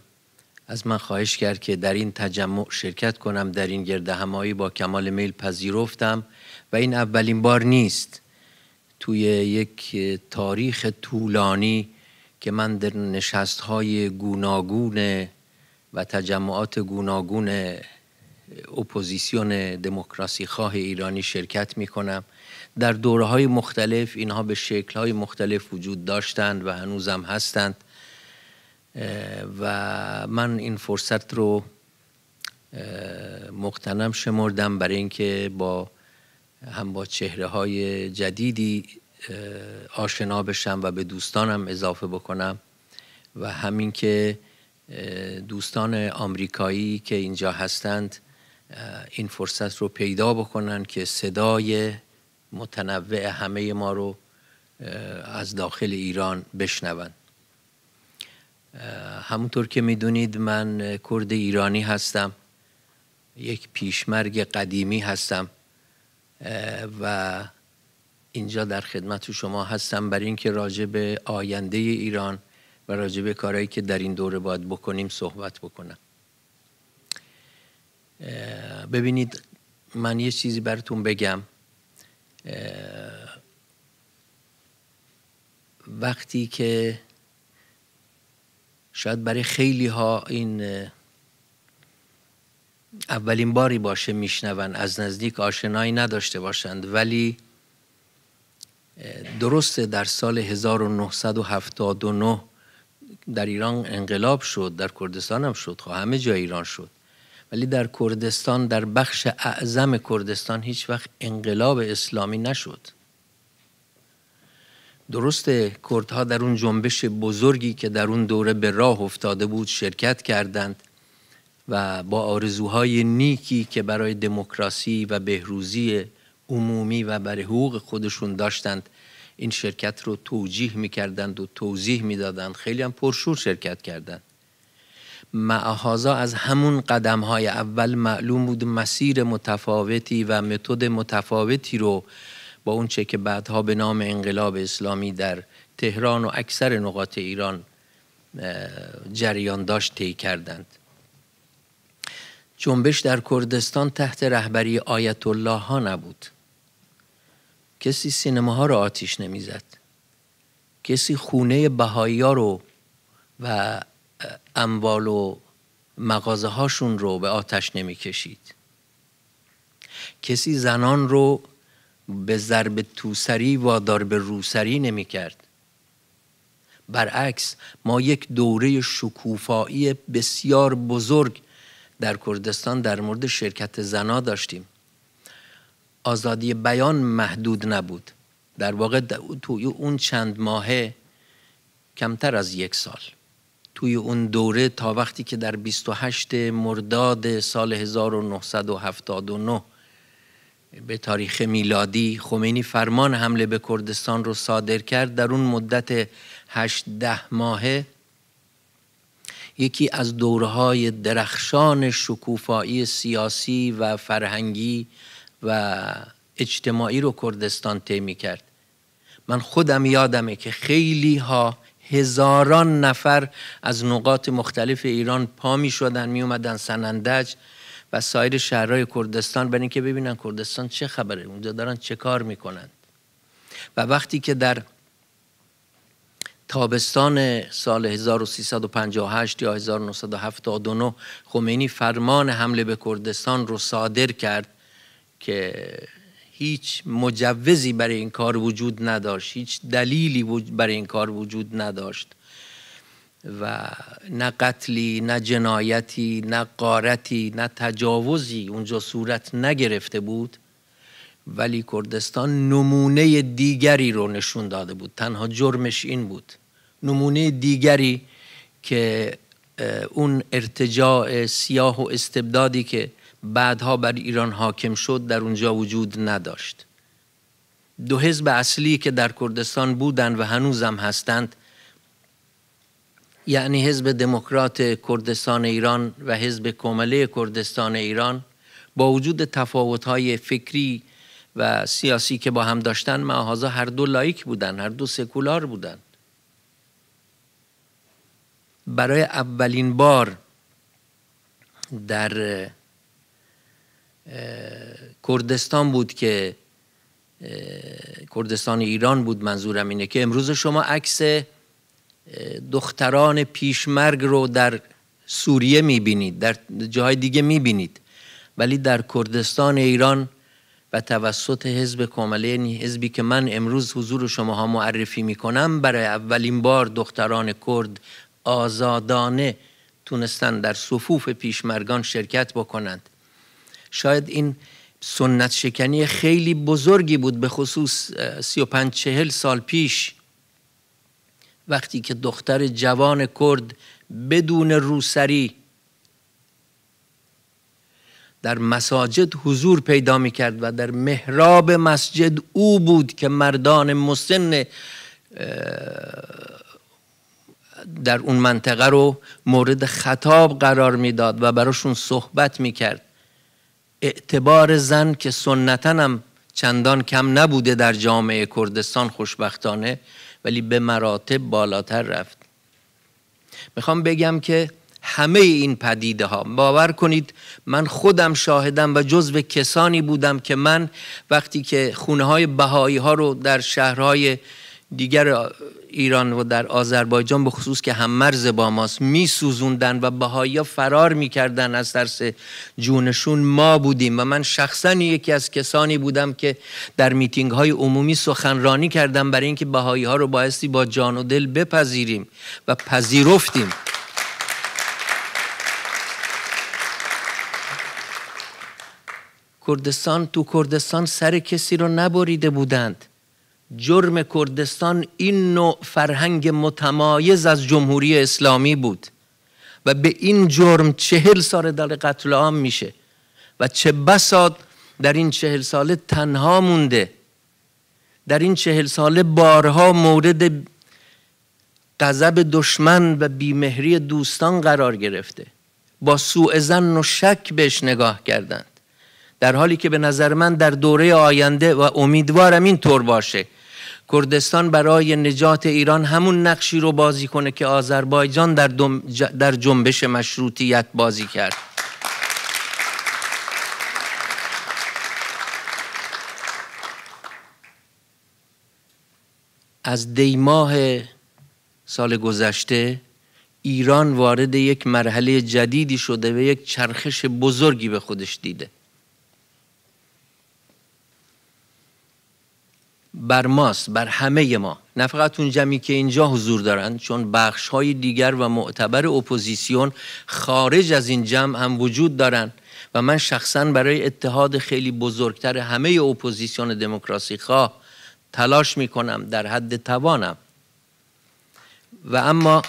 از من خواهش کرد که در این تجمع شرکت کنم، در این گردهمایی، با کمال میل پذیرفتم و این اولین بار نیست توی یک تاریخ طولانی که من در نشست‌های گوناگون و تجمعات گوناگون اپوزیسیون دموکراسی خواه ایرانی شرکت می کنم. در دوره‌های مختلف اینها به شکل‌های مختلف وجود داشتند و هنوزم هستند. و من این فرصت رو مغتنم شمردم برای اینکه با چهره های جدیدی آشنا بشم و به دوستانم اضافه بکنم و همین که دوستان آمریکایی که اینجا هستند این فرصت رو پیدا بکنن که صدای متنوع همه ما رو از داخل ایران بشنون. همونطور که میدونید من کرد ایرانی هستم، یک پیشمرگ قدیمی هستم و اینجا در خدمت شما هستم برای اینکه راجع به آینده ایران و راجع به کارهایی که در این دوره باید بکنیم صحبت بکنم. ببینید من یه چیزی براتون بگم. وقتی که شاید برای خیلی ها این اولین باری باشه میشنون، از نزدیک آشنایی نداشته باشند، ولی درسته در سال 1979 در ایران انقلاب شد، در کردستان هم شد، همه جای ایران شد، ولی در کردستان، در بخش اعظم کردستان هیچ وقت انقلاب اسلامی نشد. درسته کردها در اون جنبش بزرگی که در اون دوره به راه افتاده بود شرکت کردند و با آرزوهای نیکی که برای دموکراسی و بهروزی عمومی و برای حقوق خودشون داشتند این شرکت رو توجیه می‌کردند و توضیح می‌دادند. خیلی هم پرشور شرکت کردند. معاهازا از همون قدم‌های اول معلوم بود مسیر متفاوتی و متد متفاوتی رو با اون چه که بعدها به نام انقلاب اسلامی در تهران و اکثر نقاط ایران جریان داشت طی کردند. جنبش در کردستان تحت رهبری آیت الله ها نبود. کسی سینماها رو آتیش نمیزد. کسی خونه بهایی ها رو و اموال و مغازه هاشون رو به آتش نمی کشید. کسی زنان رو به ضرب توسری و ضرب روسری نمی کرد. برعکس ما یک دوره شکوفایی بسیار بزرگ در کردستان در مورد شرکت زنا داشتیم. آزادی بیان محدود نبود. در واقع توی اون چند ماهه، کمتر از یک سال، توی اون دوره تا وقتی که در 28 مرداد سال 1979 به تاریخ میلادی خمینی فرمان حمله به کردستان رو صادر کرد، در اون مدت 8-10 ماهه یکی از دوره‌های درخشان شکوفایی سیاسی و فرهنگی و اجتماعی رو کردستان طی می‌کرد. من خودم یادمه که خیلی ها، هزاران نفر از نقاط مختلف ایران پا می‌شدن می‌اومدن سنندج و سایر شهرهای کردستان برای اینکه ببینن کردستان چه خبره، اونجا دارن چه کار میکنن. و وقتی که در تابستان سال 1358 یا 1979 خمینی فرمان حمله به کردستان رو صادر کرد که هیچ مجوزی برای این کار وجود نداشت، هیچ دلیلی برای این کار وجود نداشت و نه قتلی، نه جنایتی، نه غارتی، نه تجاوزی اونجا صورت نگرفته بود، ولی کردستان نمونه دیگری رو نشون داده بود. تنها جرمش این بود، نمونه دیگری که اون ارتجاع سیاه و استبدادی که بعدها بر ایران حاکم شد در اونجا وجود نداشت. دو حزب اصلی که در کردستان بودند و هنوزم هستند، یعنی حزب دموکرات کردستان ایران و حزب کومله کردستان ایران، با وجود تفاوت‌های فکری و سیاسی که با هم داشتن، معاهازا هر دو لایک بودن، هر دو سکولار بودن. برای اولین بار در کردستان بود که کردستان ایران بود، منظورم اینه که امروز شما عکس دختران پیشمرگ رو در سوریه میبینید، در جاهای دیگه میبینید، ولی در کردستان ایران و توسط حزب کومله، یعنی حزبی که من امروز حضور شما ها معرفی میکنم، برای اولین بار دختران کرد آزادانه تونستن در صفوف پیشمرگان شرکت بکنند. شاید این سنت شکنی خیلی بزرگی بود، به خصوص 35-40 سال پیش، وقتی که دختر جوان کرد بدون روسری در مساجد حضور پیدا می‌کرد و در محراب مسجد او بود که مردان مسن در اون منطقه رو مورد خطاب قرار میداد و براشون صحبت میکرد. اعتبار زن که سنتاً هم چندان کم نبوده در جامعه کردستان خوشبختانه، ولی به مراتب بالاتر رفت. میخوام بگم که همه این پدیده ها، باور کنید من خودم شاهدم و جزو کسانی بودم که من وقتی که خونه های بهایی ها رو در شهرهای دیگر ایران و در آذربایجان به خصوص که هم مرز با ماست می سوزوندن و بهایی ها فرار می کردن از ترس جونشون، ما بودیم و من شخصا یکی از کسانی بودم که در میتینگ های عمومی سخنرانی کردم برای اینکه بهایی ها رو بایستی با جان و دل بپذیریم و پذیرفتیم. کردستان سر کسی رو نبریده بودند. جرم کردستان این نوع فرهنگ متمایز از جمهوری اسلامی بود و به این جرم 40 سال در قتل عام میشه و چه بسا در این 40 ساله تنها مونده، در این 40 ساله بارها مورد غضب دشمن و بیمهری دوستان قرار گرفته، با سوء ظن و شک بهش نگاه کردند، در حالی که به نظر من در دوره آینده و امیدوارم این طور باشه کردستان برای نجات ایران همون نقشی رو بازی کنه که آذربایجان در جنبش مشروطیت بازی کرد. از دی ماه سال گذشته ایران وارد یک مرحله جدیدی شده و یک چرخش بزرگی به خودش دیده. بر ماست، بر همه ما، نه فقط اون جمعی که اینجا حضور دارند، چون بخش‌های دیگر و معتبر اپوزیسیون خارج از این جمع هم وجود دارند و من شخصاً برای اتحاد خیلی بزرگتر همه اپوزیسیون دموکراسی خواه تلاش میکنم در حد توانم. و اما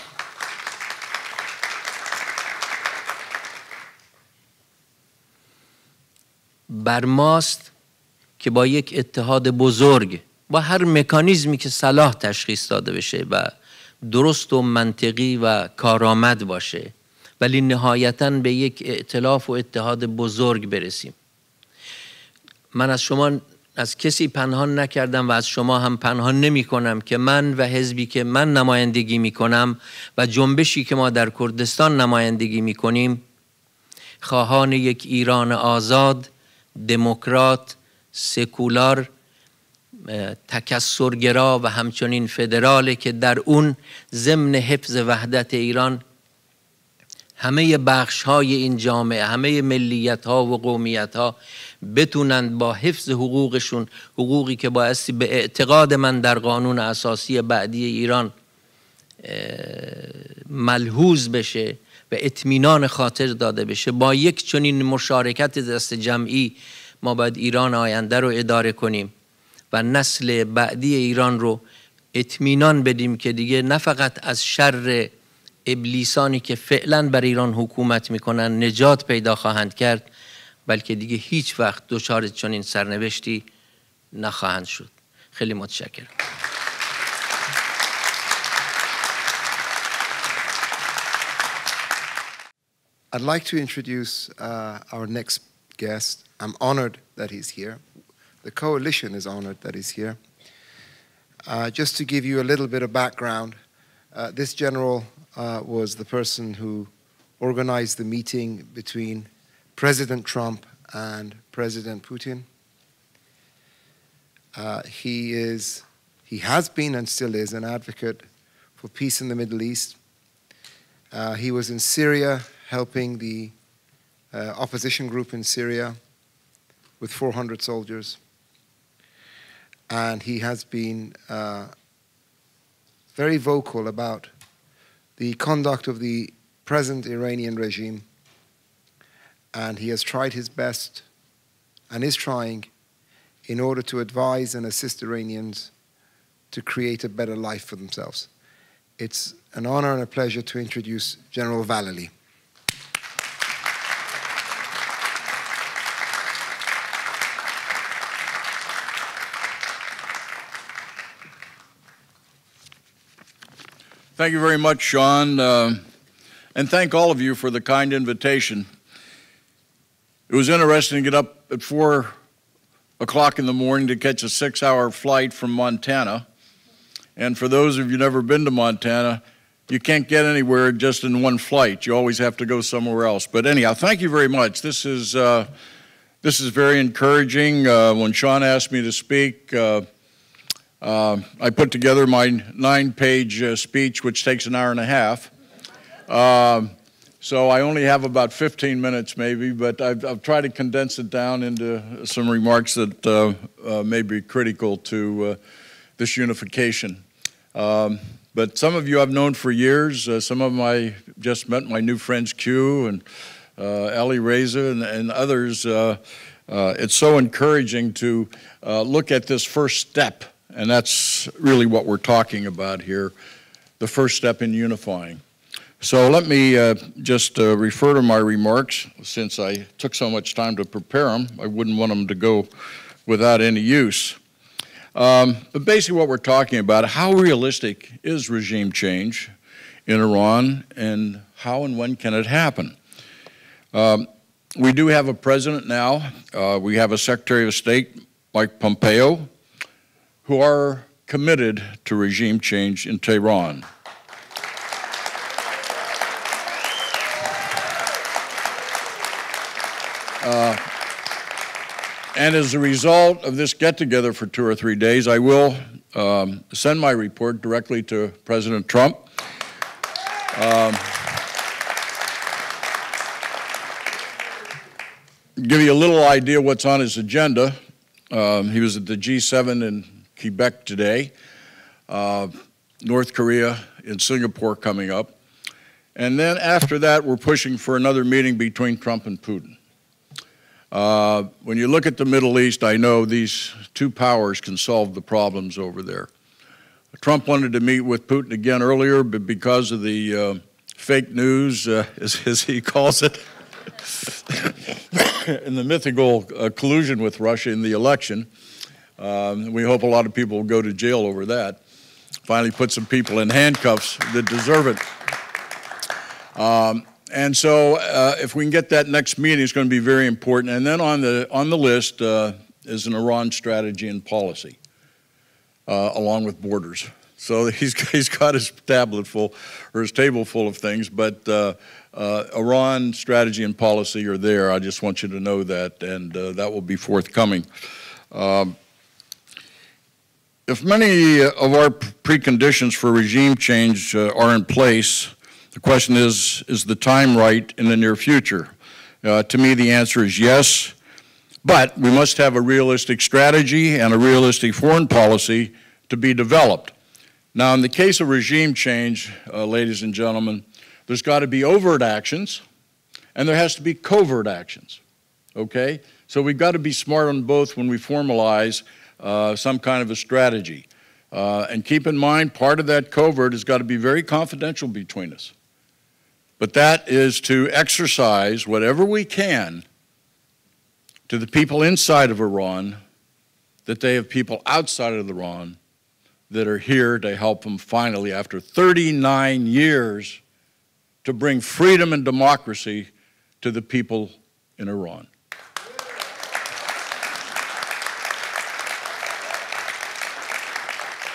بر ماست که با یک اتحاد بزرگ، با هر مکانیزمی که صلاح تشخیص داده بشه و درست و منطقی و کارآمد باشه، ولی نهایتاً به یک ائتلاف و اتحاد بزرگ برسیم. من از شما، از کسی پنهان نکردم و از شما هم پنهان نمی کنم که من و حزبی که من نمایندگی می کنم و جنبشی که ما در کردستان نمایندگی می کنیم خواهان یک ایران آزاد، دموکرات، سکولار، تکثرگرا و همچنین فدراله که در اون ضمن حفظ وحدت ایران همه بخش‌های این جامعه، همه ملیت‌ها و قومیت‌ها بتونند با حفظ حقوقشون، حقوقی که بایستی به اعتقاد من در قانون اساسی بعدی ایران ملحوظ بشه و اطمینان خاطر داده بشه، با یک چنین مشارکت دست جمعی ما باید ایران آینده رو اداره کنیم و نسل بعدی ایران رو اطمینان بدیم که دیگه نه فقط از شر ابلیسانی که فعلا بر ایران حکومت میکنن نجات پیدا خواهند کرد، بلکه دیگه هیچ وقت دچار چنین سرنوشتی نخواهند شد. خیلی متشکرم. I'd like to introduce our next guest. I'm honored that he's here. The coalition is honored that he's here. Just to give you a little bit of background, this general was the person who organized the meeting between President Trump and President Putin. He has been and still is an advocate for peace in the Middle East. He was in Syria helping the opposition group in Syria with 400 soldiers. And he has been very vocal about the conduct of the present Iranian regime, and he has tried his best and is trying in order to advise and assist Iranians to create a better life for themselves. It's an honor and a pleasure to introduce General Vallely. Thank you very much, Sean, and thank all of you for the kind invitation. It was interesting to get up at 4 o'clock in the morning to catch a 6-hour flight from Montana. And for those of you who've never been to Montana, you can't get anywhere just in one flight. You always have to go somewhere else. But anyhow, thank you very much. This is very encouraging. When Sean asked me to speak, I put together my 9-page speech, which takes an hour and a half. So I only have about 15 minutes maybe, but I've tried to condense it down into some remarks that may be critical to this unification. But some of you I've known for years. Some of them I just met, my new friends Q and Ali Reza and others. It's so encouraging to look at this first step. And that's really what we're talking about here, the first step in unifying. So let me just refer to my remarks. Since I took so much time to prepare them, I wouldn't want them to go without any use. But basically what we're talking about, how realistic is regime change in Iran, and how and when can it happen? We do have a president now. We have a Secretary of State, Mike Pompeo, who are committed to regime change in Tehran. And as a result of this get-together for 2 or 3 days, I will send my report directly to President Trump. Give you a little idea what's on his agenda. He was at the G7 in Quebec today, North Korea and Singapore coming up. And then after that, we're pushing for another meeting between Trump and Putin. When you look at the Middle East, I know these two powers can solve the problems over there. Trump wanted to meet with Putin again earlier, but because of the fake news, as he calls it, and the mythical collusion with Russia in the election, we hope a lot of people will go to jail over that. Finally put some people in handcuffs that deserve it. And so if we can get that next meeting, it's going to be very important. And then on the list is an Iran strategy and policy, along with borders. So he's got his tablet full, or his table full of things, but Iran strategy and policy are there. I just want you to know that, and that will be forthcoming. If many of our preconditions for regime change are in place, the question is the time right in the near future? To me, the answer is yes, but we must have a realistic strategy and a realistic foreign policy to be developed. Now, in the case of regime change, ladies and gentlemen, there's got to be overt actions, and there has to be covert actions, okay? So we've got to be smart on both when we formalize some kind of a strategy. And keep in mind, part of that covert has got to be very confidential between us. But that is to exercise whatever we can to the people inside of Iran, that they have people outside of Iran that are here to help them finally, after 39 years, to bring freedom and democracy to the people in Iran.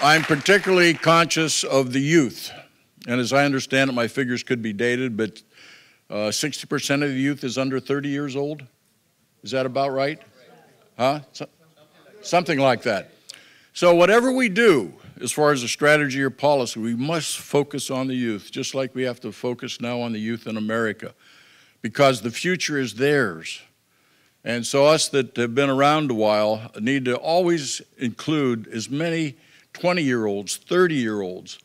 I'm particularly conscious of the youth. And as I understand it, my figures could be dated, but 60% of the youth is under 30 years old. Is that about right? Huh? Something like that. So whatever we do, as far as a strategy or policy, we must focus on the youth, just like we have to focus now on the youth in America, because the future is theirs. And so us that have been around a while need to always include as many 20-year-olds, 30-year-olds,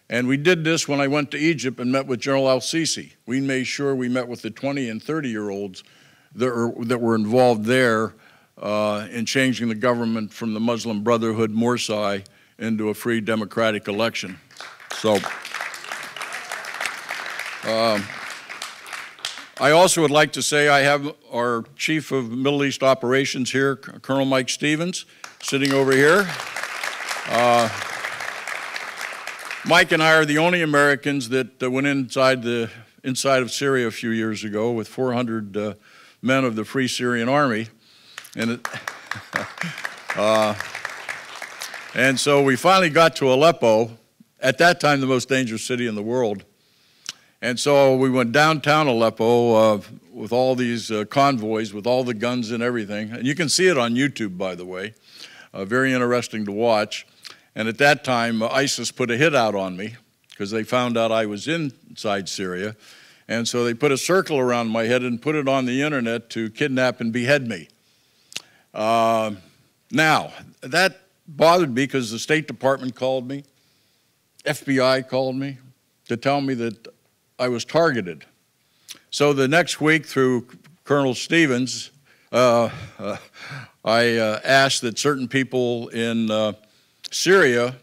And we did this when I went to Egypt and met with General al-Sisi. We made sure we met with the 20 and 30-year-olds that were involved there in changing the government from the Muslim Brotherhood Morsi into a free democratic election. So I also would like to say I have our Chief of Middle East Operations here, Colonel Mike Stevens, sitting over here. Mike and I are the only Americans that went inside of Syria a few years ago with 400 men of the Free Syrian Army. And so we finally got to Aleppo, at that time the most dangerous city in the world. And so we went downtown Aleppo with all these convoys, with all the guns and everything. And you can see it on YouTube, by the way. Very interesting to watch. And at that time, ISIS put a hit out on me because they found out I was inside Syria. And so they put a circle around my head and put it on the internet to kidnap and behead me. Now, that bothered me because the State Department called me, FBI called me to tell me that I was targeted. So the next week, through Colonel Stevens, I asked that certain people in Syria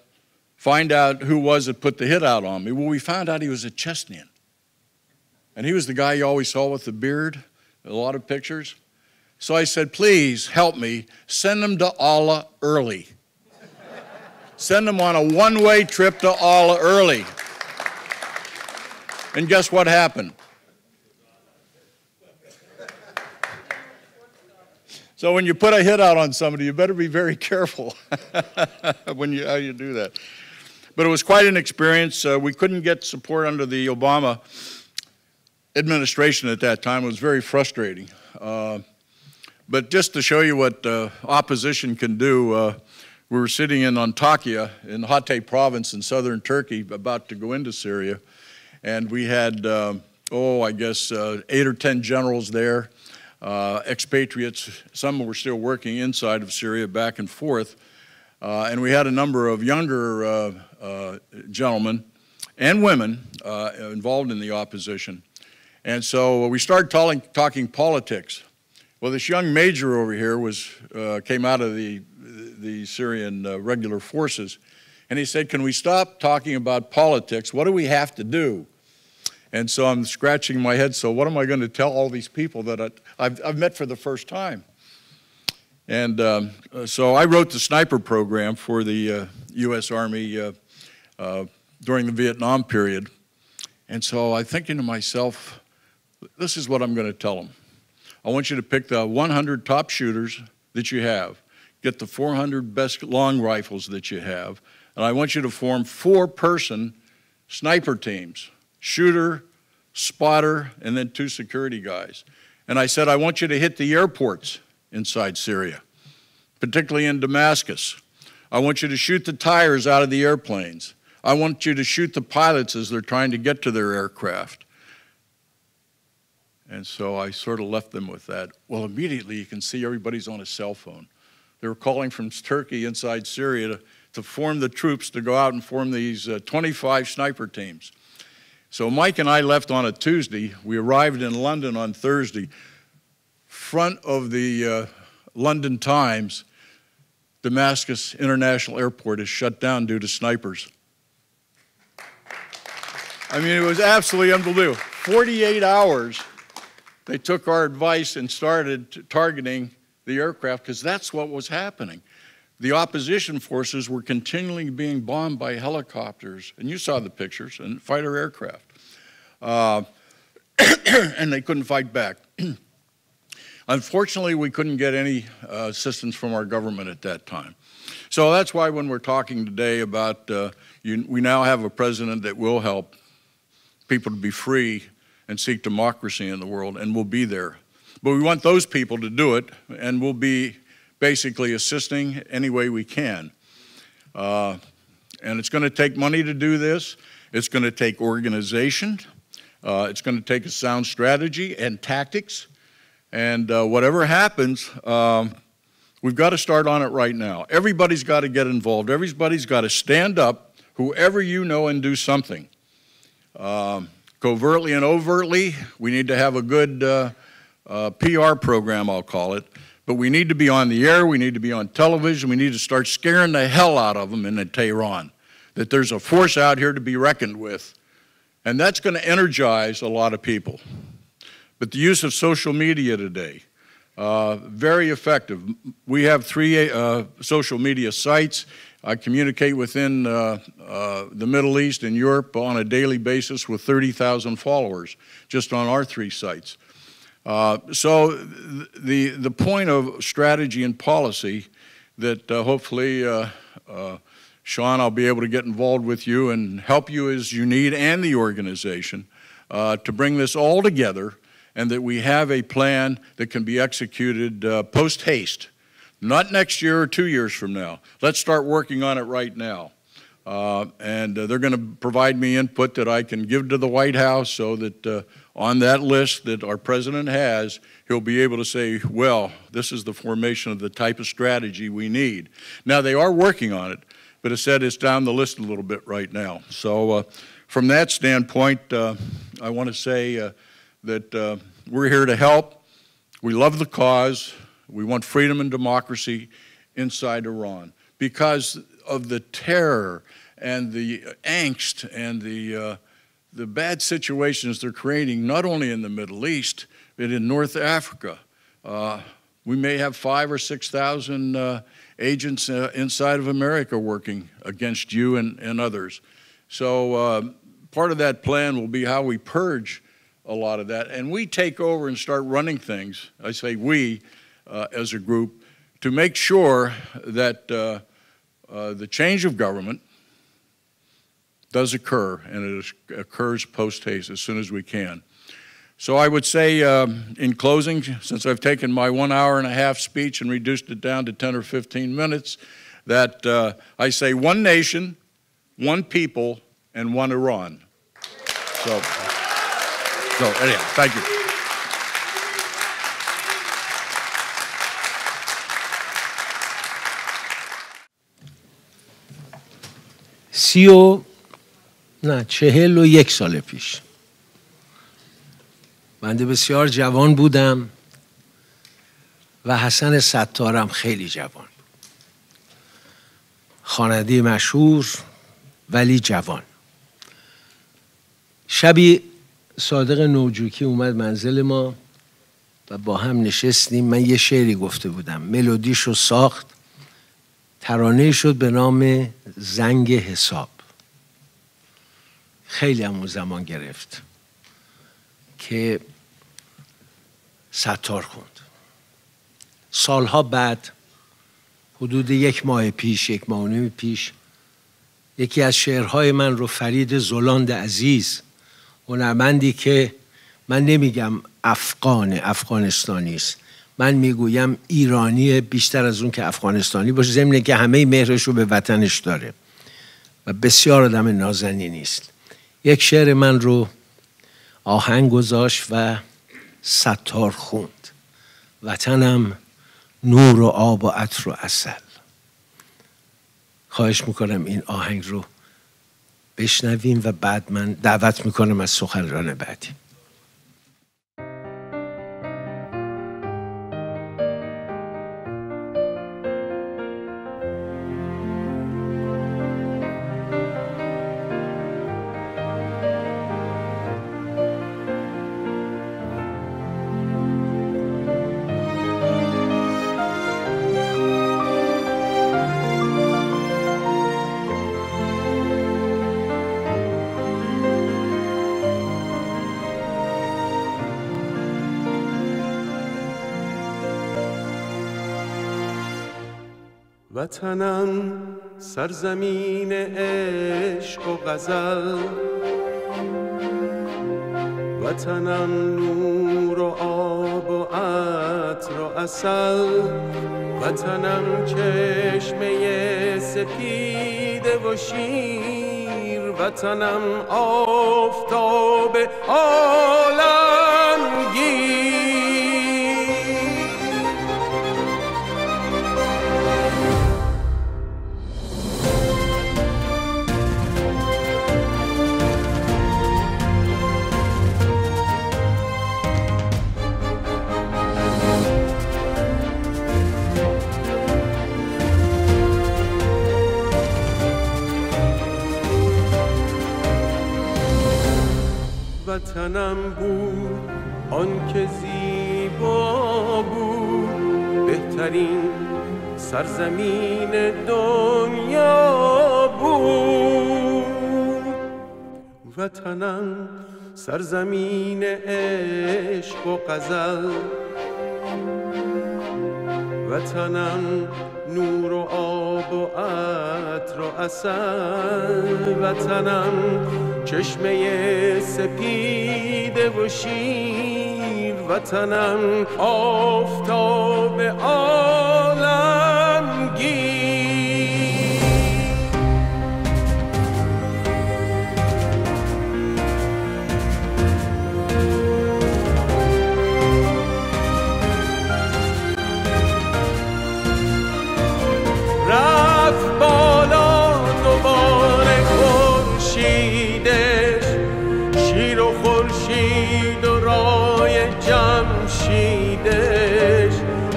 find out who was it put the hit out on me. Well, we found out he was a Chechenian. And he was the guy you always saw with the beard, a lot of pictures. So I said, please help me, send them to Allah early. Send them on a one-way trip to Allah early. And guess what happened? So when you put a hit out on somebody, you better be very careful how you do that. But it was quite an experience. We couldn't get support under the Obama administration at that time. It was very frustrating. But just to show you what opposition can do, we were sitting in Antakya in Hatay province in southern Turkey, about to go into Syria. And we had, I guess, 8 or 10 generals there, expatriates. Some were still working inside of Syria, back and forth. And we had a number of younger gentlemen and women involved in the opposition. And so we started talking politics. Well, this young major over here came out of the Syrian regular forces, and he said, can we stop talking about politics? What do we have to do? And so I'm scratching my head, so what am I going to tell all these people that I've met for the first time? And so I wrote the sniper program for the U.S. Army during the Vietnam period. And so I'm thinking to myself, this is what I'm going to tell them. I want you to pick the 100 top shooters that you have, get the 400 best long rifles that you have, and I want you to form 4-person sniper teams, shooter, spotter, and then 2 security guys. And I said, I want you to hit the airports inside Syria, particularly in Damascus. I want you to shoot the tires out of the airplanes. I want you to shoot the pilots as they're trying to get to their aircraft. And so I sort of left them with that. Well, immediately you can see everybody's on a cell phone. They were calling from Turkey inside Syria to form the troops to go out and form these 25 sniper teams. So Mike and I left on a Tuesday. We arrived in London on Thursday. Front of the London Times, Damascus International Airport is shut down due to snipers. I mean, it was absolutely unbelievable. 48 hours. They took our advice and started targeting the aircraft because that's what was happening. The opposition forces were continually being bombed by helicopters, and you saw the pictures, and fighter aircraft. And they couldn't fight back. Unfortunately, we couldn't get any assistance from our government at that time. So that's why when we're talking today about, we now have a president that will help people to be free and seek democracy in the world, and we'll be there. But we want those people to do it, and we'll be basically assisting any way we can. And it's going to take money to do this. It's going to take organization. It's going to take a sound strategy and tactics. And whatever happens, we've got to start on it right now. Everybody's got to get involved. Everybody's got to stand up whoever you know, and do something. Covertly and overtly, we need to have a good PR program, I'll call it. But we need to be on the air, we need to be on television, we need to start scaring the hell out of them in Tehran, that there's a force out here to be reckoned with. And that's going to energize a lot of people. But the use of social media today, very effective. We have 3 social media sites. I communicate within the Middle East and Europe on a daily basis with 30,000 followers just on our 3 sites. So the point of strategy and policy that hopefully, Sean, I'll be able to get involved with you and help you as you need, and the organization, to bring this all together, and that we have a plan that can be executed post-haste, not next year or 2 years from now. Let's start working on it right now. And they're going to provide me input that I can give to the White House so that on that list that our president has, he'll be able to say, well, this is the formation of the type of strategy we need. Now, they are working on it, but it said it's down the list a little bit right now. So from that standpoint, I want to say that we're here to help. We love the cause. We want freedom and democracy inside Iran because of the terror and the angst and the bad situations they're creating, not only in the Middle East, but in North Africa. We may have 5,000 or 6,000 agents inside of America working against you and others. So part of that plan will be how we purge a lot of that. And we take over and start running things, I say we, as a group, to make sure that the change of government does occur, and it occurs post-haste as soon as we can. So I would say, in closing, since I've taken my 1 hour and a half speech and reduced it down to 10 or 15 minutes, that I say one nation, one people, and one Iran. So anyhow, thank you. نه 41 سال پیش بنده بسیار جوان بودم و حسن ستارم خیلی جوان، خواننده مشهور ولی جوان. شبی صادق نوجوکی اومد منزل ما و با هم نشستیم. من یه شعری گفته بودم، ملودیشو ساخت، ترانه شد به نام زنگ حساب. خیلی همون زمان گرفت که ستار خوند. سالها بعد، حدود 1 ماه پیش، 1 ماه و نیم پیش، یکی از شعرهای من رو فرید زلاند عزیز، هنرمندی که من نمیگم افغانستانی است، من میگویم ایرانی بیشتر از اون که افغانستانی باشه، ضمن که همه مهرش رو به وطنش داره و بسیار آدم نازنینی است. یک شعر من رو آهنگ گذاشت و ستار خوند. وطنم نور و آب و عطر و عسل. خواهش میکنم این آهنگ رو بشنویم و بعد من دعوت میکنم از سخنران بعدی. وطنم سرزمین عشق و غزل، وطنم نور و آب و عطر و عسل، وطنم چشمه سپید و شیر، وطنم آفتاب عالمگیر. وطنم بود آن که زیبا بود، بهترین سرزمین دنیا بود. وطنم سرزمین عشق و غزل، وطنم نور و آب و عطر و عسل، وطنم چشمه سپیده و شیر، وطنم آفتاب عالمگیر. رفت بالا دوباره خورشیدش، شیر و خورشید و رای جمشیدش،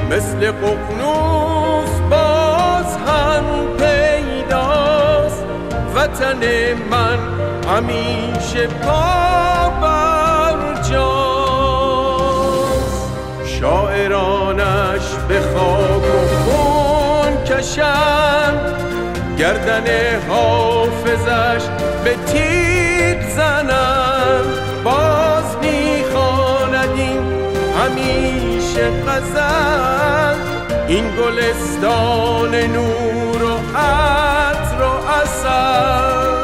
مثل ققنوس باز هم پیداست. وطن من همیشه پا بر جاست. شاعرانش به خاک و خون کشند، گردن حافظش به تیغ زنند. باز میخواند این همیشه غزل، این گلستان نور و عطر و عسل.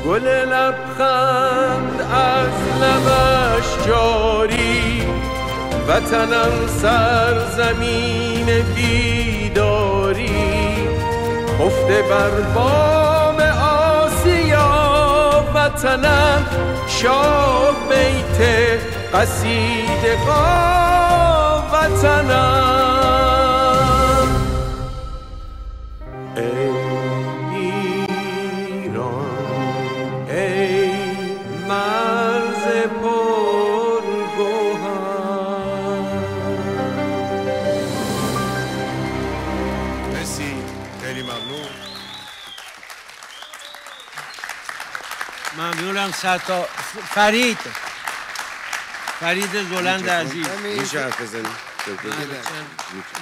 گل لبخند از لبش جاری، وطنم سرزمین بیداری، خفته بر بام آسیا. وطنم شاه بیت قصیده ها، وطنم ای ایران، ای مرز پرگوهر. مرسی، خیلی ممنون. ممنونم. فرید زولند عزیز. میشه حرف بزنی؟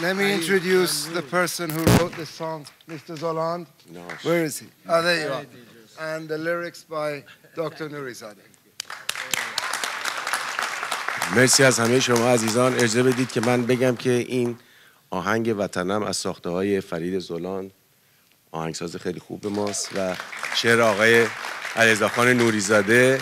Let me introduce the person who wrote the song, Mr. Zoland. Where is he? Oh, there you are. And the lyrics by Dr. Nurizadeh. مرسی از همه شما عزیزان. اجازه بدید که من بگم که این آهنگ وطنم از ساخته‌های فرید زولان، آهنگساز خیلی خوب ماست، و شعر آقای علیرضا نوریزاده،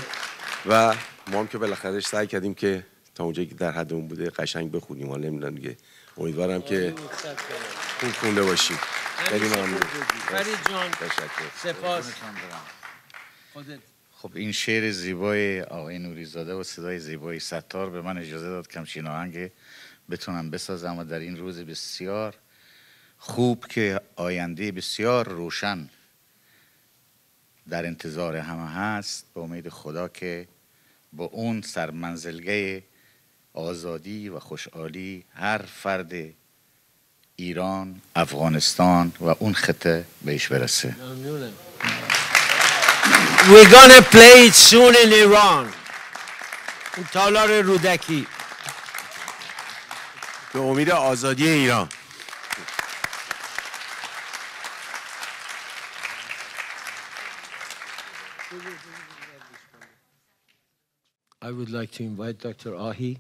و ما هم که بالاخره سعی کردیم که تا اونجایی که در حدمون بوده قشنگ بخونیم. حالا نمیدونم دیگه، امیدوارم که خوب خونده باشیم. خیلی ممنون. فرید جان، سپاس. خب این شعر زیبای آقای نوریزاده و صدای زیبای ستار به من اجازه داد که همچین آهنگ بتونم بسازم، و در این روز بسیار خوب که آینده بسیار روشن در انتظار همه هست، به امید خدا که با اون سرمنزلگه آزادی و خوشحالی هر فرد ایران، افغانستان و اون خطه بهش برسه. ممنونم. We're gonna play it soon in Iran. اون تالار رودکی. به امید آزادی ایران. I would like to invite Dr. Ahi.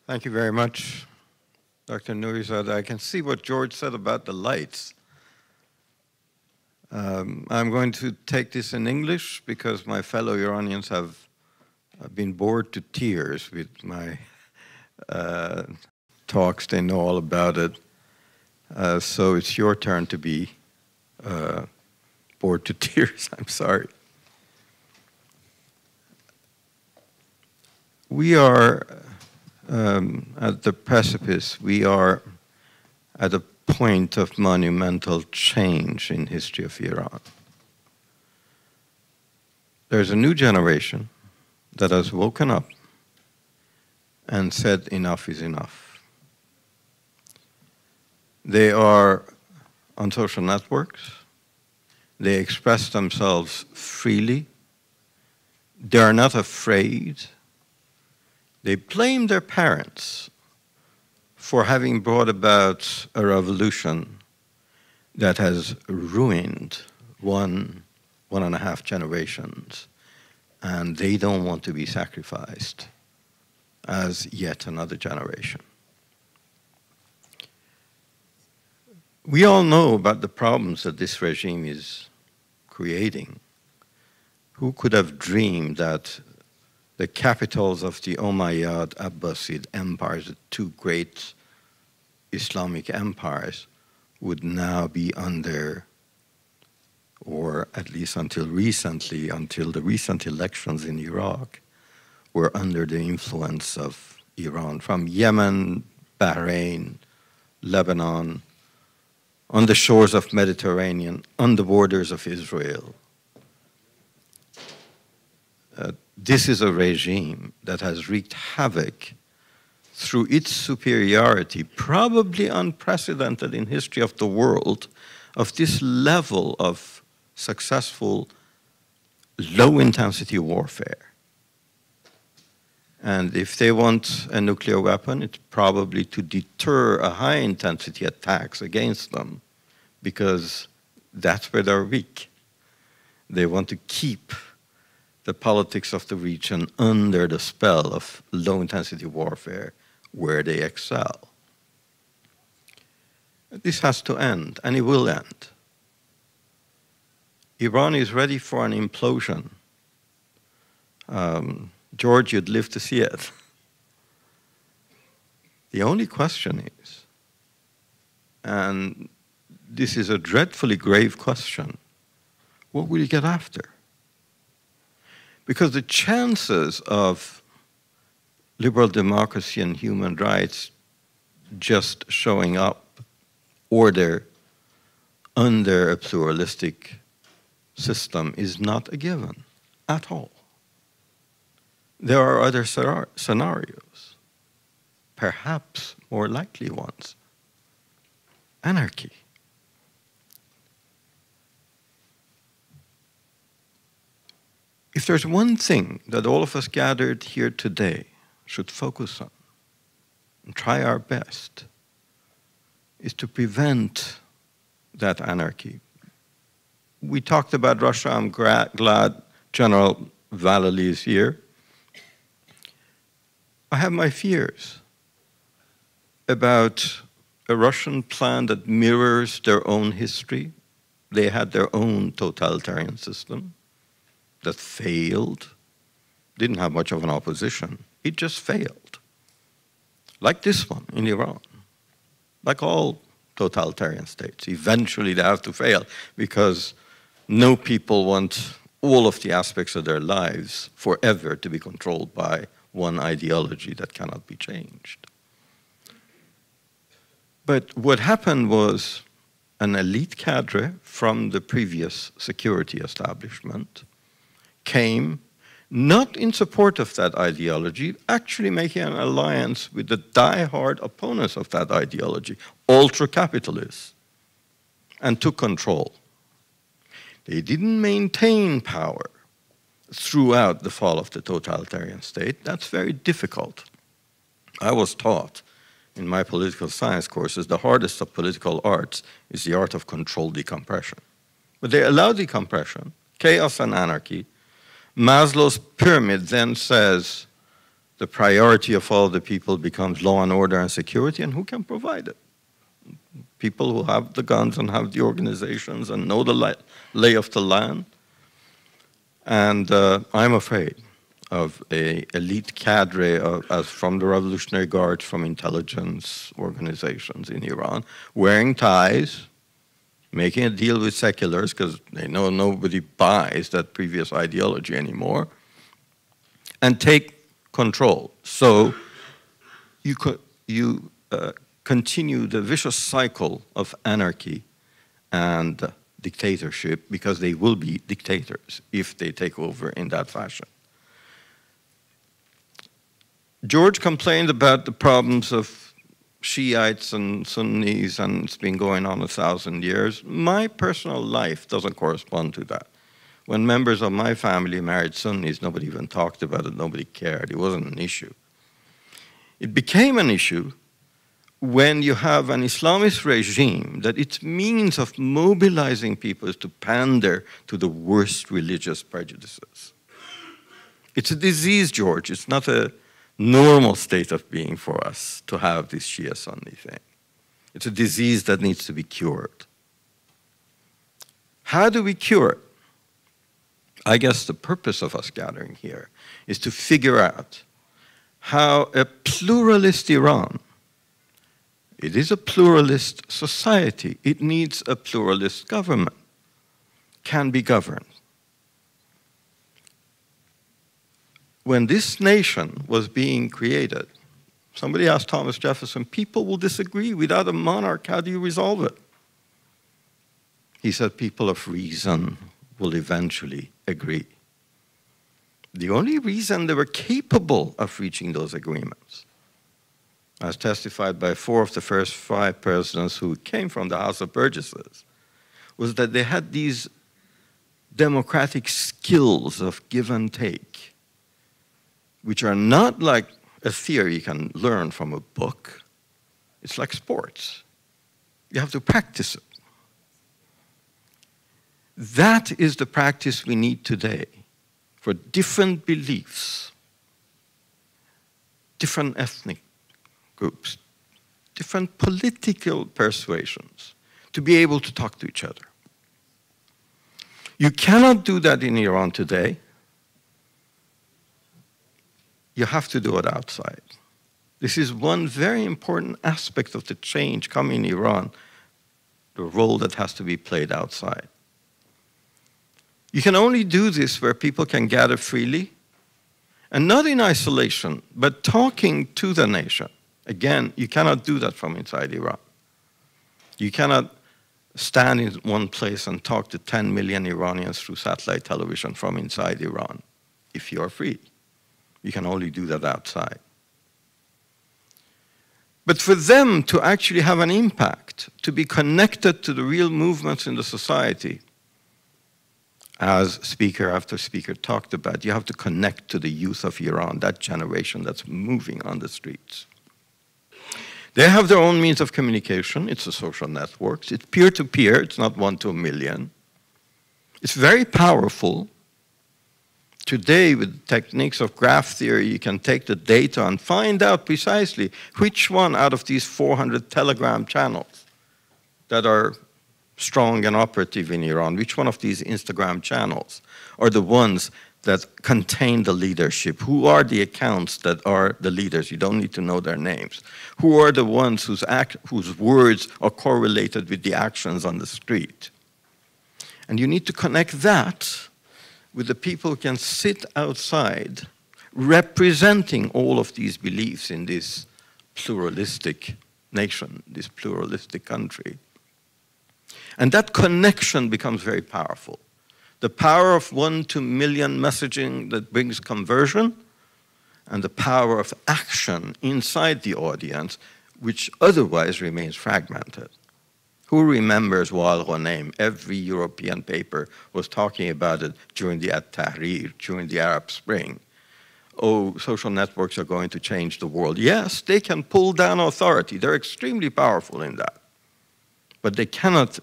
Thank you very much, Dr. Nurizadeh. I can see what George said about the lights. I'm going to take this in English because my fellow Iranians have been bored to tears with my talks. They know all about it. So it's your turn to be bored to tears. I'm sorry. We are at the precipice. We are at a point of monumental change in history of Iran. There's a new generation that has woken up and said enough is enough. They are on social networks. They express themselves freely. They are not afraid. They blame their parents for having brought about a revolution that has ruined one and a half generations, and they don't want to be sacrificed as yet another generation. We all know about the problems that this regime is creating. Who could have dreamed that the capitals of the Umayyad Abbasid empires, the two great Islamic empires, would now be under, or at least until recently, until the recent elections in Iraq, were under the influence of Iran, from Yemen, Bahrain, Lebanon, on the shores of Mediterranean, on the borders of Israel. This is a regime that has wreaked havoc through its superiority, probably unprecedented in history of the world, of this level of successful low-intensity warfare. And if they want a nuclear weapon, it's probably to deter a high-intensity attacks against them, because that's where they're weak. They want to keep the politics of the region under the spell of low-intensity warfare, where they excel. This has to end, and it will end. Iran is ready for an implosion. George, you'd live to see it. The only question is, and this is a dreadfully grave question, what will you get after? Because the chances of liberal democracy and human rights just showing up, order under a pluralistic system, is not a given at all. There are other scenarios, perhaps more likely ones. Anarchy. If there's one thing that all of us gathered here today should focus on and try our best, is to prevent that anarchy. We talked about Russia. I'm glad General Vallely is here. I have my fears about a Russian plan that mirrors their own history. They had their own totalitarian system that failed, didn't have much of an opposition. It just failed. Like this one in Iran. Like all totalitarian states. Eventually they have to fail because no people want all of the aspects of their lives forever to be controlled by one ideology that cannot be changed. But what happened was an elite cadre from the previous security establishment came not in support of that ideology, actually making an alliance with the die-hard opponents of that ideology, ultra-capitalists, and took control. They didn't maintain power throughout the fall of the totalitarian state. That's very difficult. I was taught in my political science courses, the hardest of political arts is the art of controlled decompression. But they allow decompression, chaos and anarchy. Maslow's pyramid then says the priority of all the people becomes law and order and security, and who can provide it? People who have the guns and have the organizations and know the lay of the land. And I'm afraid of an elite cadre as from the Revolutionary Guards, from intelligence organizations in Iran, wearing ties, making a deal with seculars because they know nobody buys that previous ideology anymore, and take control. So you continue the vicious cycle of anarchy and dictatorship, because they will be dictators if they take over in that fashion. George complained about the problems of Shiites and Sunnis, and it's been going on 1,000 years. My personal life doesn't correspond to that. When members of my family married Sunnis, nobody even talked about it, nobody cared. It wasn't an issue. It became an issue when you have an Islamist regime that its means of mobilizing people is to pander to the worst religious prejudices. It's a disease, George. It's not a normal state of being for us to have this Shia-Sunni thing. It's a disease that needs to be cured. How do we cure it? I guess the purpose of us gathering here is to figure out how a pluralist Iran, it is a pluralist society, it needs a pluralist government, can be governed. When this nation was being created, somebody asked Thomas Jefferson, people will disagree. Without a monarch, how do you resolve it? He said, people of reason will eventually agree. The only reason they were capable of reaching those agreements, as testified by 4 of the first 5 presidents who came from the House of Burgesses, was that they had these democratic skills of give and take, which are not like a theory you can learn from a book. It's like sports. You have to practice it. That is the practice we need today for different beliefs, different ethnic groups, different political persuasions, to be able to talk to each other. You cannot do that in Iran today. You have to do it outside. This is one very important aspect of the change coming in Iran, the role that has to be played outside. You can only do this where people can gather freely, and not in isolation, but talking to the nation. Again, you cannot do that from inside Iran. You cannot stand in one place and talk to 10 million Iranians through satellite television from inside Iran if you are free. You can only do that outside. But for them to actually have an impact, to be connected to the real movements in the society, as speaker after speaker talked about, you have to connect to the youth of Iran, that generation that's moving on the streets. They have their own means of communication. It's the social networks. It's peer-to-peer. It's not 1 to 1 million. It's very powerful. Today, with techniques of graph theory, you can take the data and find out precisely which one out of these 400 Telegram channels that are strong and operative in Iran, which one of these Instagram channels are the ones that contain the leadership? Who are the accounts that are the leaders? You don't need to know their names. Who are the ones whose words are correlated with the actions on the street? And you need to connect that with the people who can sit outside representing all of these beliefs in this pluralistic nation, this pluralistic country. And that connection becomes very powerful. The power of 1 to 1 million messaging that brings conversion, and the power of action inside the audience, which otherwise remains fragmented. Who remembers Wa'al Ghanem? Every European paper was talking about it during the At-Tahrir, during the Arab Spring. Oh, social networks are going to change the world. Yes, they can pull down authority. They're extremely powerful in that. But they cannot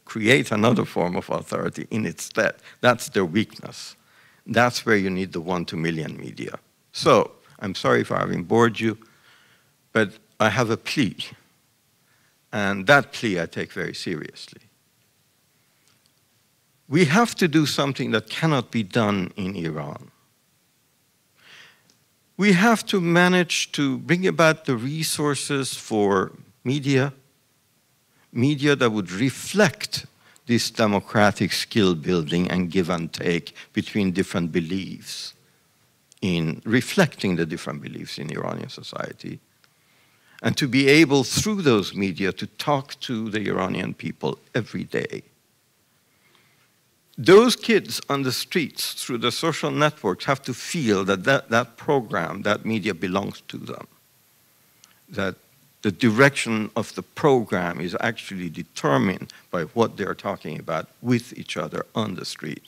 create another form of authority in its stead. That's their weakness. That's where you need the 1 to 1 million media. So, I'm sorry for having bored you, but I have a plea. And that plea I take very seriously. We have to do something that cannot be done in Iran. We have to manage to bring about the resources for media that would reflect this democratic skill building and give and take between different beliefs, in reflecting the different beliefs in Iranian society, and to be able through those media to talk to the Iranian people every day. those kids on the streets through the social networks have to feel that that program, that media belongs to them. That the direction of the program is actually determined by what they're talking about with each other on the street.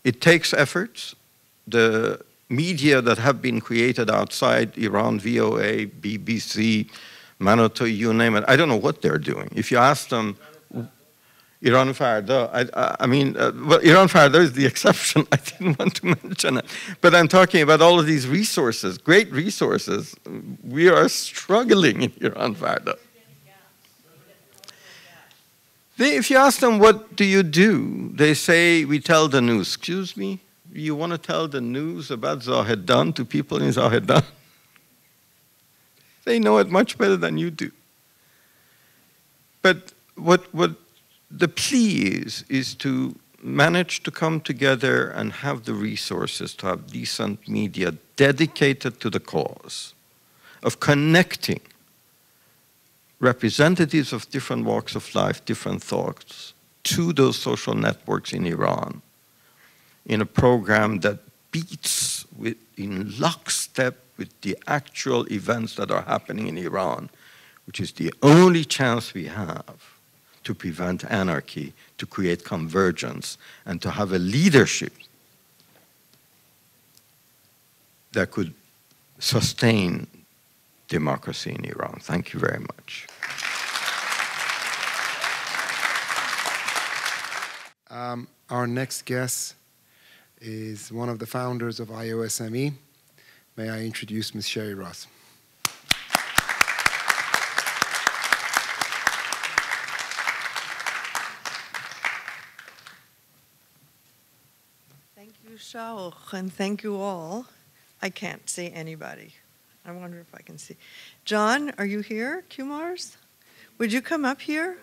It takes efforts. The media that have been created outside Iran, VOA, BBC, Manoto, you name it, I don't know what they're doing. If you ask them, Iran Farda, I mean, well, Iran Farda is the exception. I didn't want to mention it. But I'm talking about all of these resources, great resources. We are struggling in Iran Farda. If you ask them, what do you do? They say, we tell the news. Excuse me? You want to tell the news about Zahedan to people in Zahedan? They know it much better than you do. But what the plea is to manage to come together and have the resources to have decent media dedicated to the cause of connecting representatives of different walks of life, different thoughts, to those social networks in Iran in a program that beats in lockstep with the actual events that are happening in Iran, which is the only chance we have to prevent anarchy, to create convergence, and to have a leadership that could sustain democracy in Iran. Thank you very much. Our next guest is one of the founders of IOSME. May I introduce Ms. Sherry Ross. Thank you, Shaul, and thank you all. I can't see anybody. I wonder if I can see. John, are you here, Kumars? Would you come up here?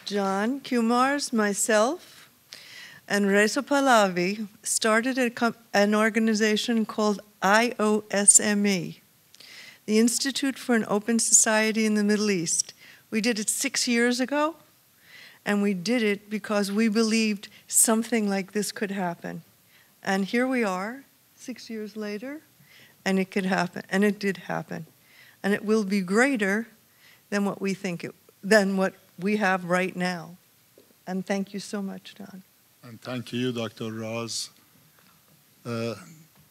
John, Kumars, myself, and Reza Pahlavi started an organization called IOSME, the Institute for an Open Society in the Middle East. We did it 6 years ago, and we did it because we believed something like this could happen. And here we are, 6 years later, and it could happen, and it did happen. And it will be greater than what we think than what we have right now. And thank you so much, Don. And thank you, Dr. Raz.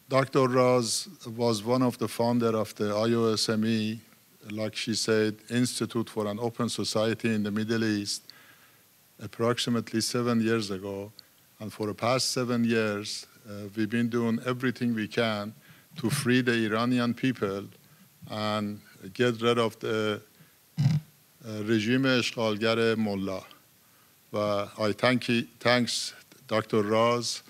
Dr. Raz was one of the founders of the IOSME, like she said, Institute for an Open Society in the Middle East, approximately 7 years ago. And for the past 7 years, we've been doing everything we can to free the Iranian people and get rid of the رژیم اشغالگر ملا. I thanks Dr. Raz.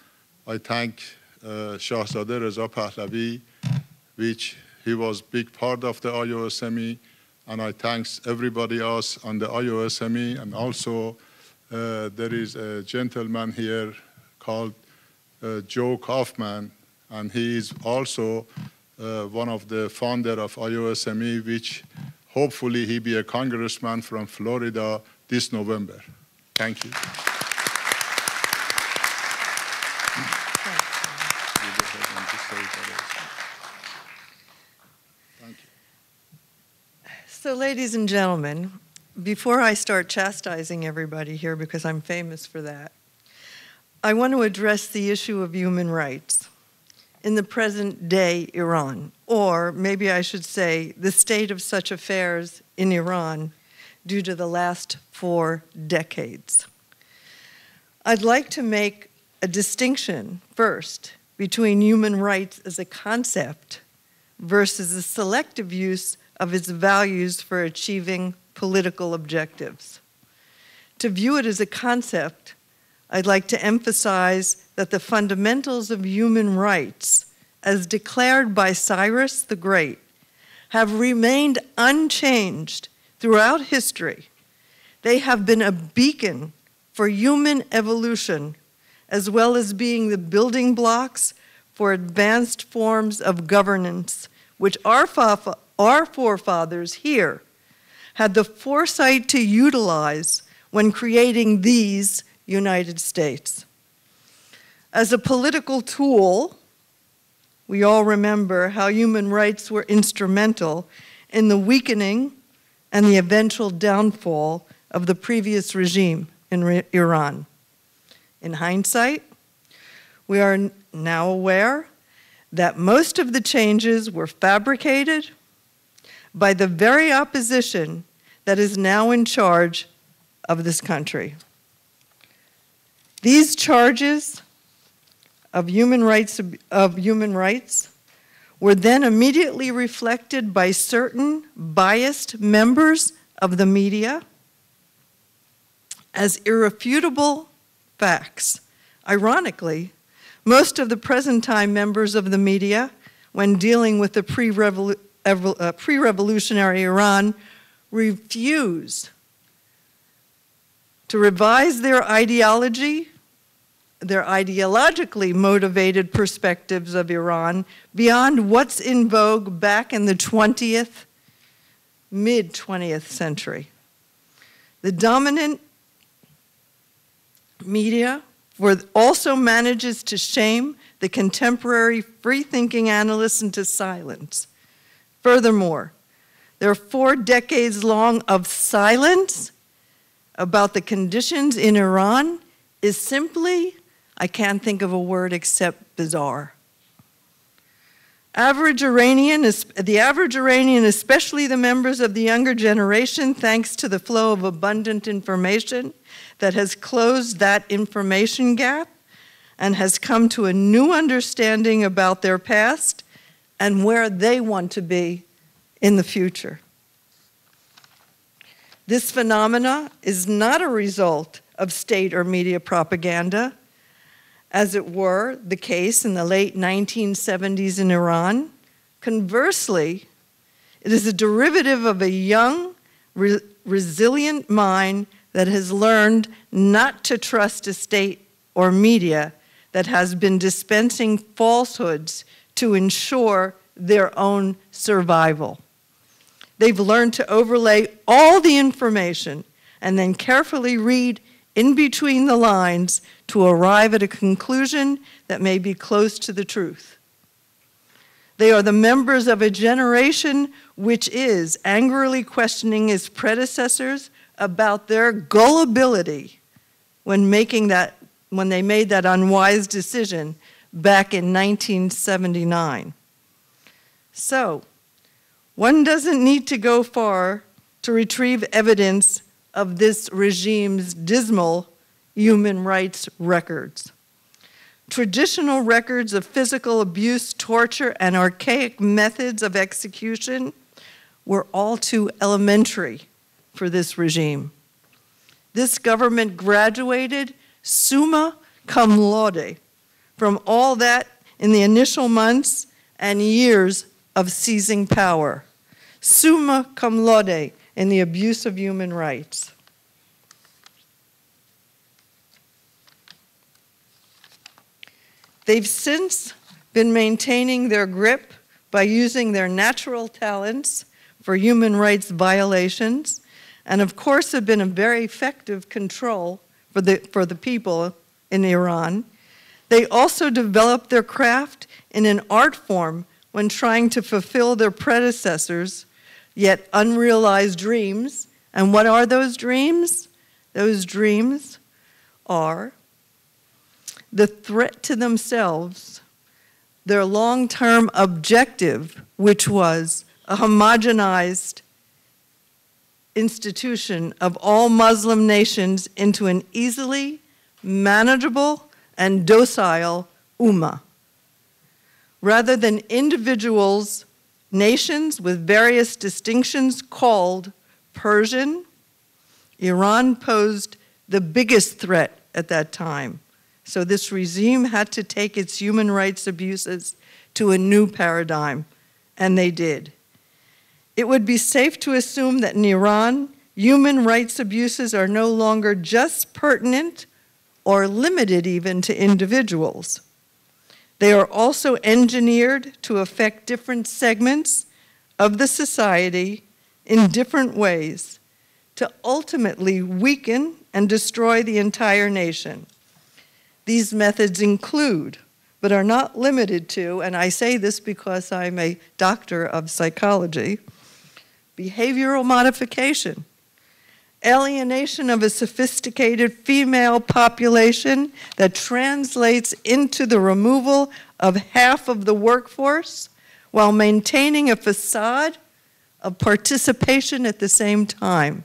I thank Shahzadeh Reza Pahlavi, which he was big part of the IOSME, and I thanks everybody else on the IOSME, and also there is a gentleman here called Joe Kaufman, and he is also one of the founder of IOSME, which hopefully he be a congressman from Florida this November. Thank you. So, ladies and gentlemen, before I start chastising everybody here, because I'm famous for that, I want to address the issue of human rights in the present day Iran, or maybe I should say the state of such affairs in Iran due to the last 4 decades. I'd like to make a distinction first between human rights as a concept versus the selective use of its values for achieving political objectives. To view it as a concept, I'd like to emphasize that the fundamentals of human rights, as declared by Cyrus the Great, have remained unchanged throughout history. They have been a beacon for human evolution, as well as being the building blocks for advanced forms of governance, which our forefathers here had the foresight to utilize when creating these United States. As a political tool, we all remember how human rights were instrumental in the weakening and the eventual downfall of the previous regime in Iran. In hindsight, we are now aware that most of the changes were fabricated by the very opposition that is now in charge of this country. These charges of human rights were then immediately reflected by certain biased members of the media as irrefutable facts. Ironically, most of the present-time members of the media, when dealing with the pre-revolutionary Iran, refuse to revise their ideology, their ideologically motivated perspectives of Iran beyond what's in vogue back in the mid-20th century. The dominant media also manages to shame the contemporary free-thinking analysts into silence. Furthermore, their 4 decades long of silence about the conditions in Iran is simply, I can't think of a word except bizarre. The average Iranian, especially the members of the younger generation, thanks to the flow of abundant information that has closed that information gap and has come to a new understanding about their past and where they want to be in the future. This phenomena is not a result of state or media propaganda, as it were the case in the late 1970s in Iran. Conversely, it is a derivative of a young, resilient mind that has learned not to trust a state or media that has been dispensing falsehoods to ensure their own survival. They've learned to overlay all the information and then carefully read in between the lines to arrive at a conclusion that may be close to the truth. They are the members of a generation which is angrily questioning its predecessors about their gullibility when they made that unwise decision back in 1979. So, one doesn't need to go far to retrieve evidence of this regime's dismal human rights records. Traditional records of physical abuse, torture, and archaic methods of execution were all too elementary for this regime. This government graduated summa cum laude from all that in the initial months and years of seizing power. Summa cum laude in the abuse of human rights. They've since been maintaining their grip by using their natural talents for human rights violations, and of course have been a very effective control for the people in Iran. They also developed their craft in an art form when trying to fulfill their predecessors' yet unrealized dreams. And what are those dreams? Those dreams are the threat to themselves, their long-term objective, which was a homogenized institution of all Muslim nations into an easily manageable and docile ummah. Rather than individuals, nations with various distinctions called Persian, Iran posed the biggest threat at that time. So this regime had to take its human rights abuses to a new paradigm, and they did. It would be safe to assume that in Iran, human rights abuses are no longer just pertinent or limited even to individuals. They are also engineered to affect different segments of the society in different ways to ultimately weaken and destroy the entire nation. These methods include, but are not limited to, and I say this because I'm a doctor of psychology, behavioral modification, alienation of a sophisticated female population that translates into the removal of half of the workforce while maintaining a facade of participation at the same time.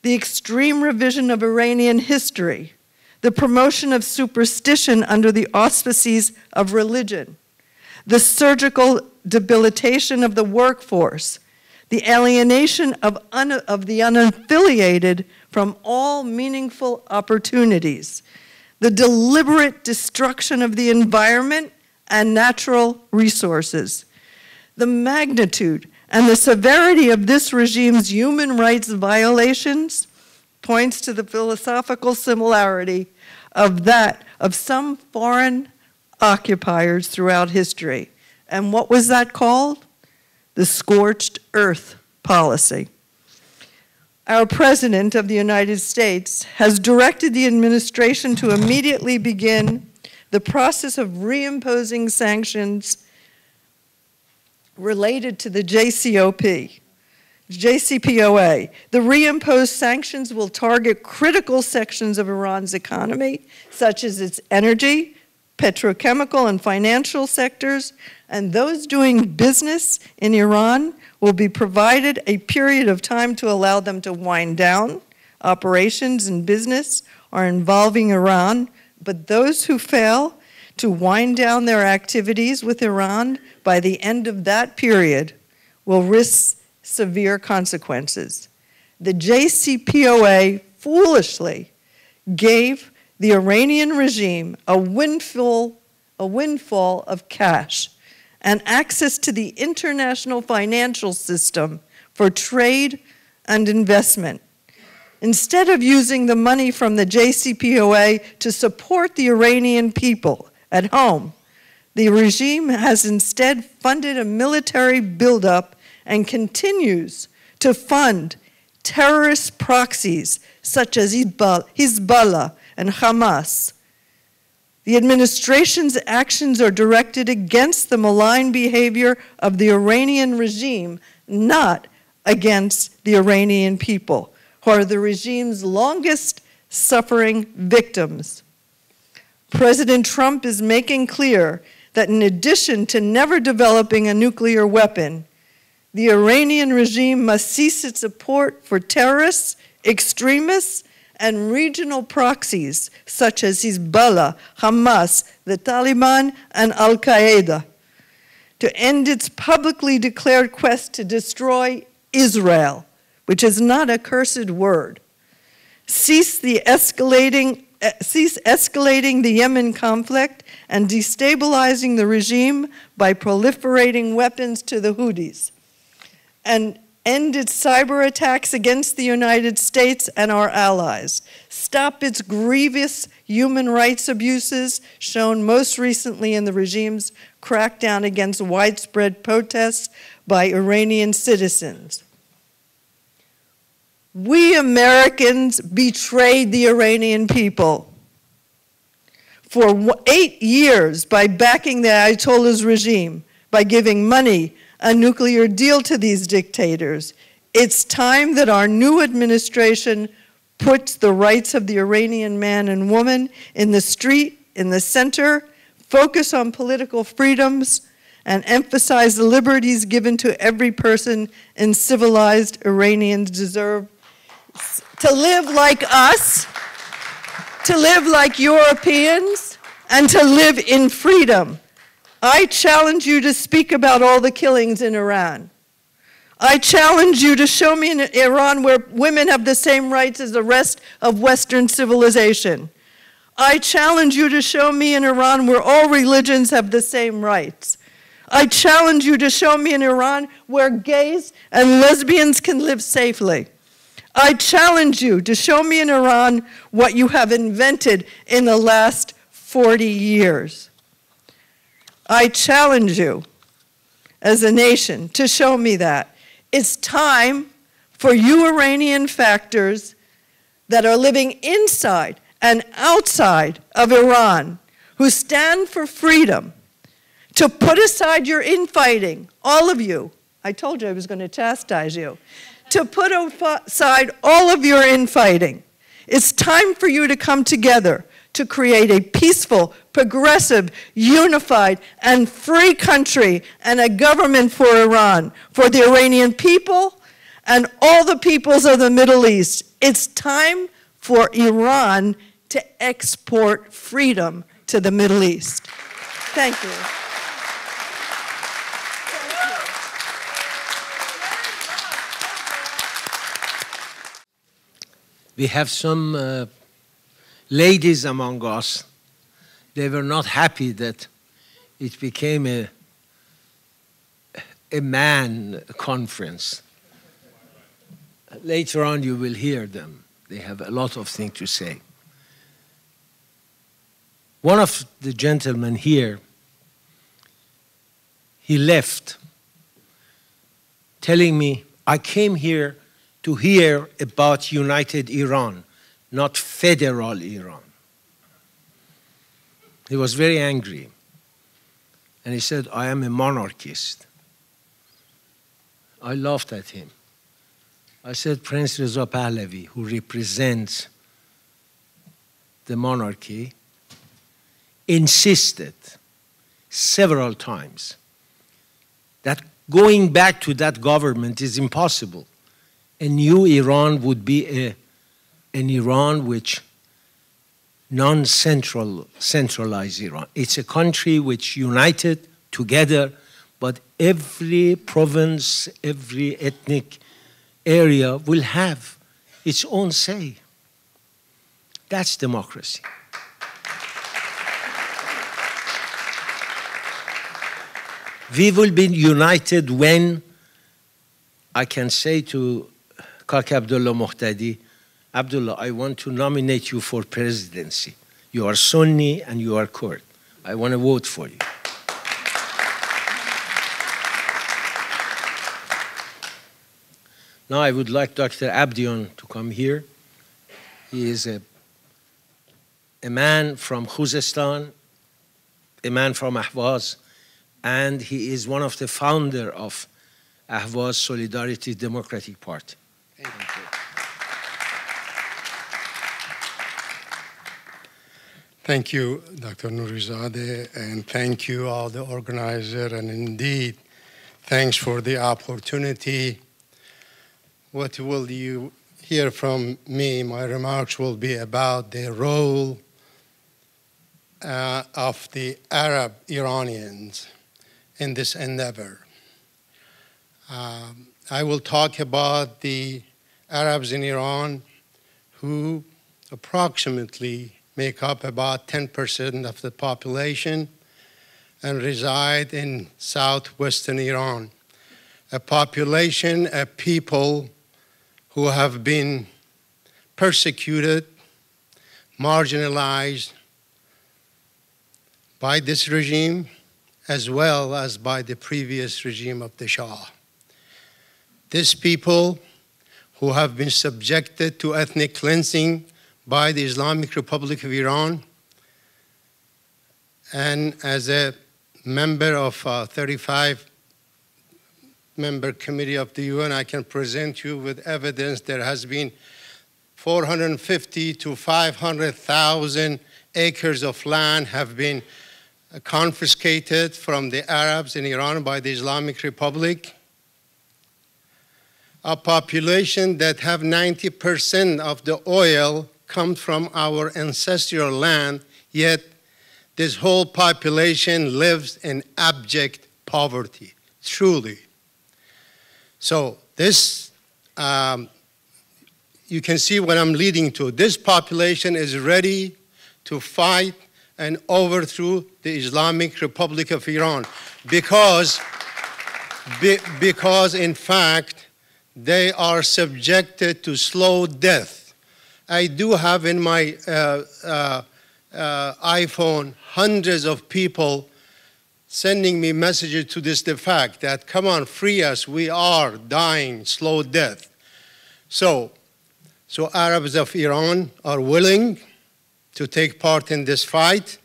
The extreme revision of Iranian history, the promotion of superstition under the auspices of religion, the surgical debilitation of the workforce, the alienation of the unaffiliated from all meaningful opportunities, the deliberate destruction of the environment and natural resources. The magnitude and the severity of this regime's human rights violations points to the philosophical similarity of that of some foreign occupiers throughout history. And what was that called? The scorched earth policy. Our President of the United States has directed the administration to immediately begin the process of reimposing sanctions related to the JCPOA. The reimposed sanctions will target critical sections of Iran's economy, such as its energy, petrochemical, and financial sectors, and those doing business in Iran will be provided a period of time to allow them to wind down operations and business are involving Iran, but those who fail to wind down their activities with Iran by the end of that period will risk severe consequences. The JCPOA foolishly gave the Iranian regime a windfall of cash and access to the international financial system for trade and investment. Instead of using the money from the JCPOA to support the Iranian people at home, the regime has instead funded a military buildup and continues to fund terrorist proxies such as Hezbollah and Hamas. The administration's actions are directed against the malign behavior of the Iranian regime, not against the Iranian people, who are the regime's longest suffering victims. President Trump is making clear that in addition to never developing a nuclear weapon, the Iranian regime must cease its support for terrorists, extremists, and regional proxies such as Hezbollah, Hamas, the Taliban, and Al-Qaeda, to end its publicly declared quest to destroy Israel, which is not a cursed word, cease escalating the Yemen conflict and destabilizing the regime by proliferating weapons to the Houthis, and end its cyber attacks against the United States and our allies, stop its grievous human rights abuses shown most recently in the regime's crackdown against widespread protests by Iranian citizens. We Americans betrayed the Iranian people. For 8 years, by backing the Ayatollah's regime, by giving money, a nuclear deal to these dictators, it's time that our new administration puts the rights of the Iranian man and woman in the street, in the center, focus on political freedoms, and emphasize the liberties given to every person in civilized Iranians deserve to live like us, to live like Europeans, and to live in freedom. I challenge you to speak about all the killings in Iran. I challenge you to show me in Iran where women have the same rights as the rest of Western civilization. I challenge you to show me in Iran where all religions have the same rights. I challenge you to show me in Iran where gays and lesbians can live safely. I challenge you to show me in Iran what you have invented in the last 40 years. I challenge you as a nation to show me that. It's time for you Iranian factors that are living inside and outside of Iran, who stand for freedom, to put aside your infighting, all of you. I told you I was going to chastise you. To put aside all of your infighting. It's time for you to come together to create a peaceful, progressive, unified, and free country and a government for Iran, for the Iranian people and all the peoples of the Middle East. It's time for Iran to export freedom to the Middle East. Thank you. We have some ladies among us. They were not happy that it became a man conference. Later on you will hear them. They have a lot of things to say. One of the gentlemen here, he left telling me, I came here to hear about united Iran, not federal Iran. He was very angry. And he said, I am a monarchist. I laughed at him. I said, Prince Reza Pahlavi, who represents the monarchy, insisted several times that going back to that government is impossible. A new Iran would be an Iran which non-centralized Iran. It's a country which united together, but every province, every ethnic area will have its own say. That's democracy. We will be united when I can say to Kak Abdullah Muhtadi, Abdullah, I want to nominate you for presidency. You are Sunni and you are Kurd. I want to vote for you. Now I would like Dr. Abdian to come here. He is a man from Khuzestan, a man from Ahvaz, and he is one of the founders of Ahvaz Solidarity Democratic Party. Thank you. Thank you, Dr. Nourizadeh, and thank you all the organizers, and indeed, thanks for the opportunity. What will you hear from me? My remarks will be about the role of the Arab Iranians in this endeavor. I will talk about the Arabs in Iran who approximately make up about 10% of the population and reside in southwestern Iran. A population, a people who have been persecuted, marginalized by this regime, as well as by the previous regime of the Shah. These people who have been subjected to ethnic cleansing by the Islamic Republic of Iran, and as a member of 35-member committee of the UN, I can present you with evidence there has been 450 to 500,000 acres of land have been confiscated from the Arabs in Iran by the Islamic Republic. A population that have 90% of the oil comes from our ancestral land, yet this whole population lives in abject poverty, truly. So this, you can see what I'm leading to. This population is ready to fight and overthrow the Islamic Republic of Iran because in fact, they are subjected to slow death. I do have in my iPhone hundreds of people sending me messages to this effect that, come on, free us, we are dying, slow death. So Arabs of Iran are willing to take part in this fight.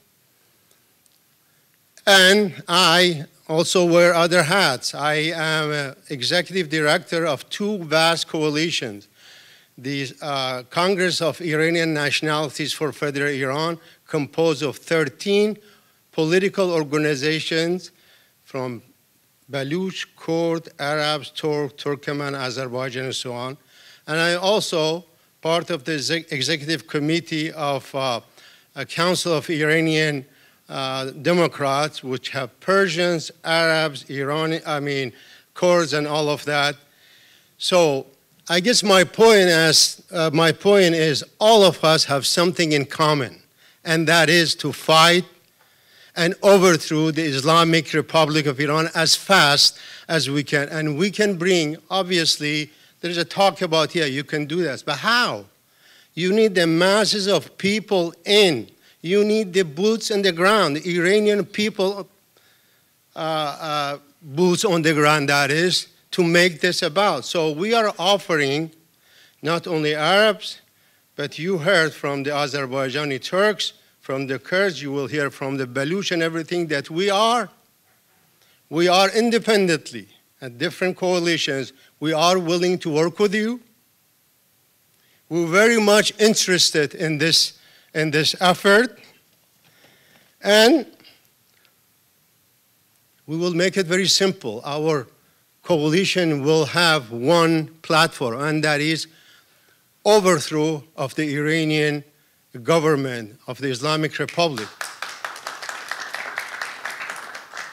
And I also wear other hats. I am executive director of two vast coalitions. The Congress of Iranian Nationalities for Federal Iran, composed of 13 political organizations from Baluch, Kurd, Arabs, Turk, Turkmen, Azerbaijan, and so on. And I also part of the executive committee of a Council of Iranian Democrats, which have Persians, Arabs, Kurds, and all of that. So I guess my point is all of us have something in common, and that is to fight and overthrow the Islamic Republic of Iran as fast as we can. And we can bring, obviously, there's a talk about, yeah, you can do this, but how? You need the masses of people in. You need the boots on the ground, the Iranian people, boots on the ground, that is, to make this about. So we are offering not only Arabs, but you heard from the Azerbaijani Turks, from the Kurds, you will hear from the Baluch and everything, that we are independently at different coalitions. We are willing to work with you. We're very much interested in this effort. And we will make it very simple. Our coalition will have one platform, and that is overthrow of the Iranian government of the Islamic Republic.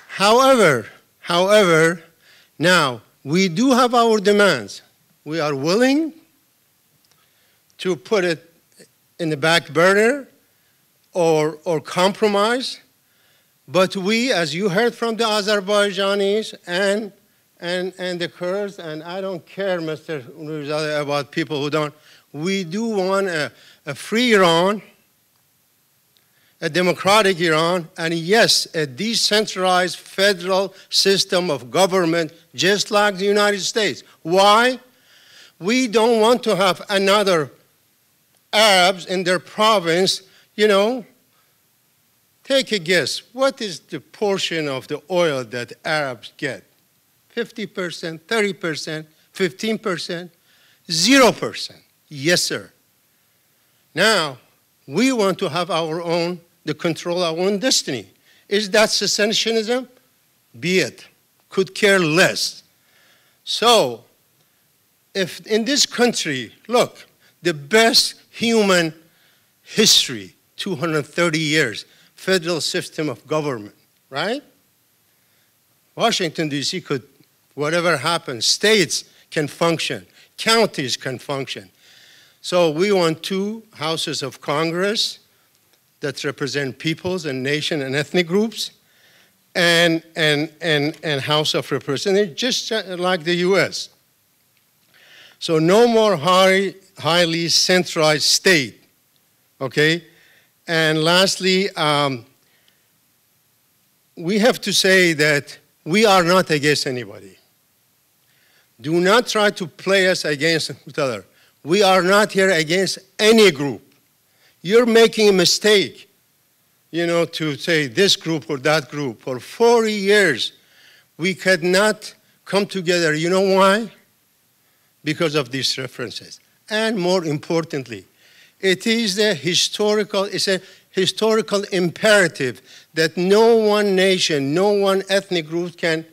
However, now we do have our demands. We are willing to put it in the back burner or compromise, but we, as you heard from the Azerbaijanis and the Kurds, and I don't care, Mr. Nurizadeh, about people who don't, we do want a free Iran, a democratic Iran, and yes, a decentralized federal system of government, just like the United States. Why? We don't want to have another Arabs in their province, you know. Take a guess. What is the portion of the oil that Arabs get? 50%, 30%, 15%, 0%. Yes, sir. Now, we want to have our own, to control our own destiny. Is that secessionism? Be it. Could care less. So, if in this country, look, the best human history, 230 years, federal system of government, right? Washington, D.C. could, whatever happens, states can function, counties can function. So we want two houses of Congress that represent peoples and nation and ethnic groups, and House of Representatives, just like the U.S. So no more highly centralized state, okay? And lastly, we have to say that we are not against anybody. Do not try to play us against each other. We are not here against any group. You're making a mistake, you know, to say this group or that group. For 40 years, we could not come together. You know why? Because of these references. And more importantly, it's a historical imperative that no one nation, no one ethnic group can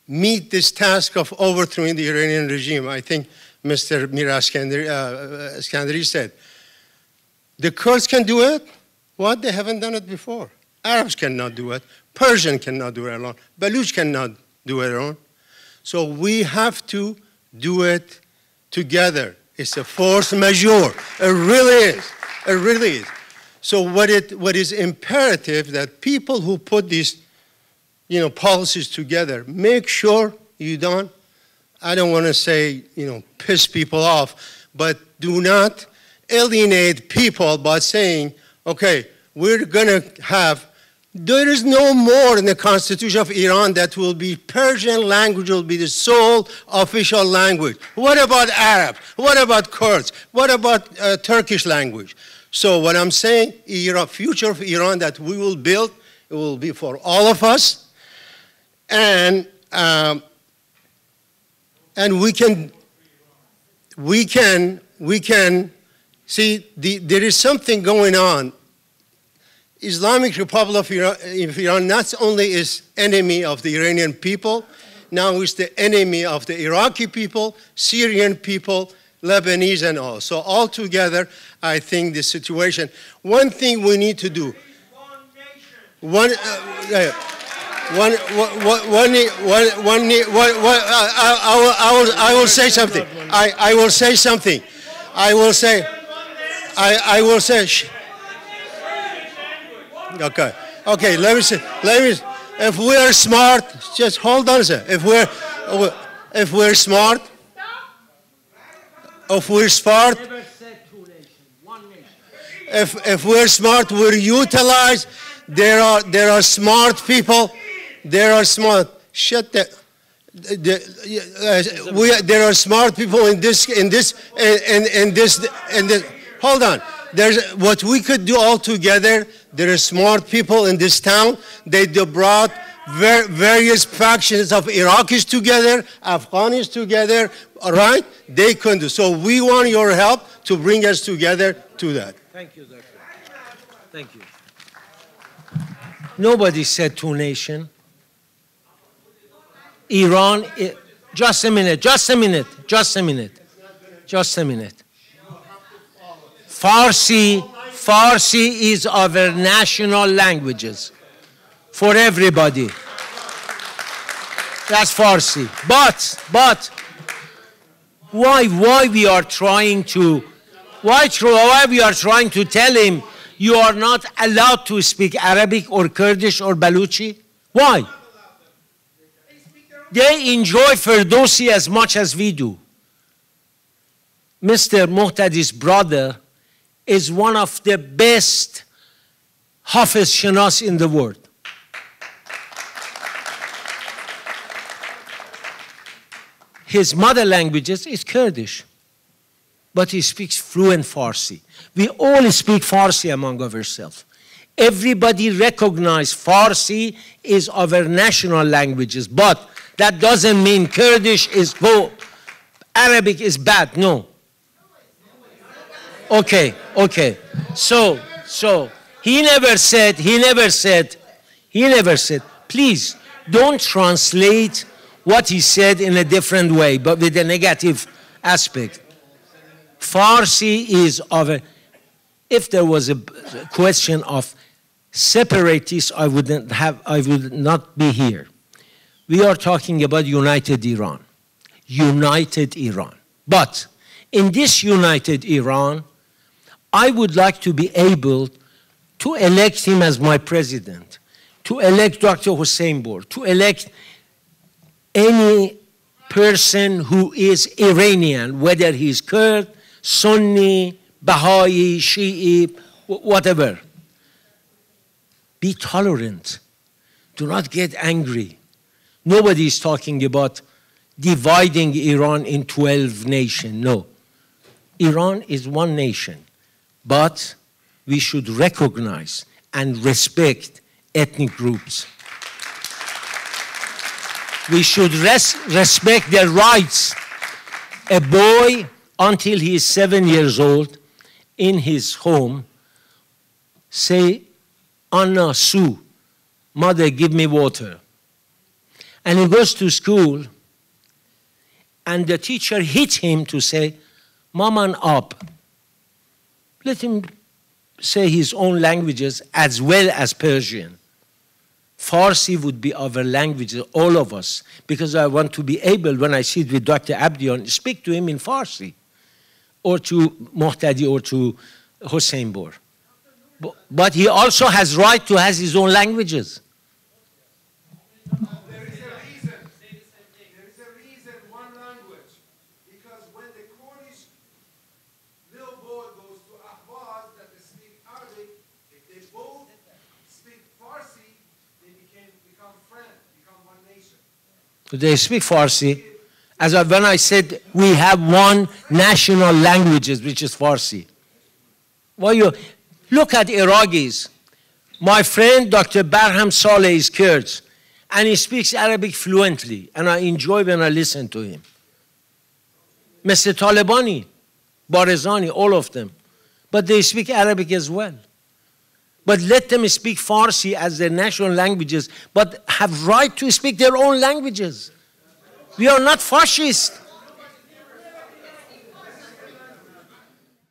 meet this task of overthrowing the Iranian regime. I think Mr. Mira Iskandari said, the Kurds can do it. What? They haven't done it before. Arabs cannot do it. Persian cannot do it alone. Baluch cannot do it alone. So we have to do it together. It's a force majeure. It really is. It really is. So what is imperative that people who put these, you know, policies together, make sure you don't, I don't want to say, you know, piss people off, but do not alienate people by saying, okay, we're going to have There is no more in the Constitution of Iran that will be Persian language will be the sole official language. What about Arab? What about Kurds? What about Turkish language? So what I'm saying, future of Iran that we will build, it will be for all of us, and we can see there is something going on. Islamic Republic of Iran not only is enemy of the Iranian people, now is the enemy of the Iraqi people, Syrian people, Lebanese and all. So altogether, I think the situation, one thing we need to do, I will say something. I will say something. I will say, okay, let me say, if we are smart, just hold on a second. If we're smart, if we're smart, we're utilized. There are smart people. There are smart. There are smart people in this. Hold on. There's what we could do all together. There are smart people in this town. They brought various factions of Iraqis together, Afghanis together. All right, they couldn't do. So we want your help to bring us together to that. Thank you, Doctor. Thank you. Nobody said two nations. Iran, just a minute. Farsi is our national languages for everybody. That's Farsi. But why we are trying to tell him you are not allowed to speak Arabic or Kurdish or Baluchi? Why? They enjoy Ferdowsi as much as we do. Mr. Muhtadi's brother is one of the best Hafiz Shnaas in the world. His mother language is Kurdish, but he speaks fluent Farsi. We all speak Farsi among ourselves. Everybody recognizes Farsi is our national languages, but that doesn't mean Kurdish is good, Arabic is bad, no. Okay. So he never said, please don't translate what he said in a different way, but with a negative aspect. Farsi is if there was a question of separatists, I would not be here. We are talking about united Iran. But in this united Iran, I would like to be able to elect him as my president, to elect Dr. Hossein-Bor, to elect any person who is Iranian, whether he's Kurd, Sunni, Baha'i, Shi'i, whatever. Be tolerant. Do not get angry. Nobody is talking about dividing Iran in 12 nations. No. Iran is one nation. But we should recognize and respect ethnic groups. We should respect their rights. A boy, until he is 7 years old, in his home, say, Anna, Su, mother, give me water. And he goes to school, and the teacher hit him to say, Maman up. Let him say his own languages as well as Persian. Farsi would be our language, all of us, because I want to be able, when I sit with Dr. Abdian, speak to him in Farsi, or to Muhtadi, or to Hossein-Bor. But he also has right to have his own languages. There is a reason, one language, because when the Kurdish little boy goes to Ahvaz that they speak Arabic, if they both speak Farsi, They speak Farsi. When I said we have one national language, which is Farsi. Well, you look at Iraqis. My friend Dr. Barham Saleh is Kurd, and he speaks Arabic fluently, and I enjoy when I listen to him. Mr. Talibani, Barzani, all of them. But they speak Arabic as well. But let them speak Farsi as their national languages, but have right to speak their own languages. We are not fascist.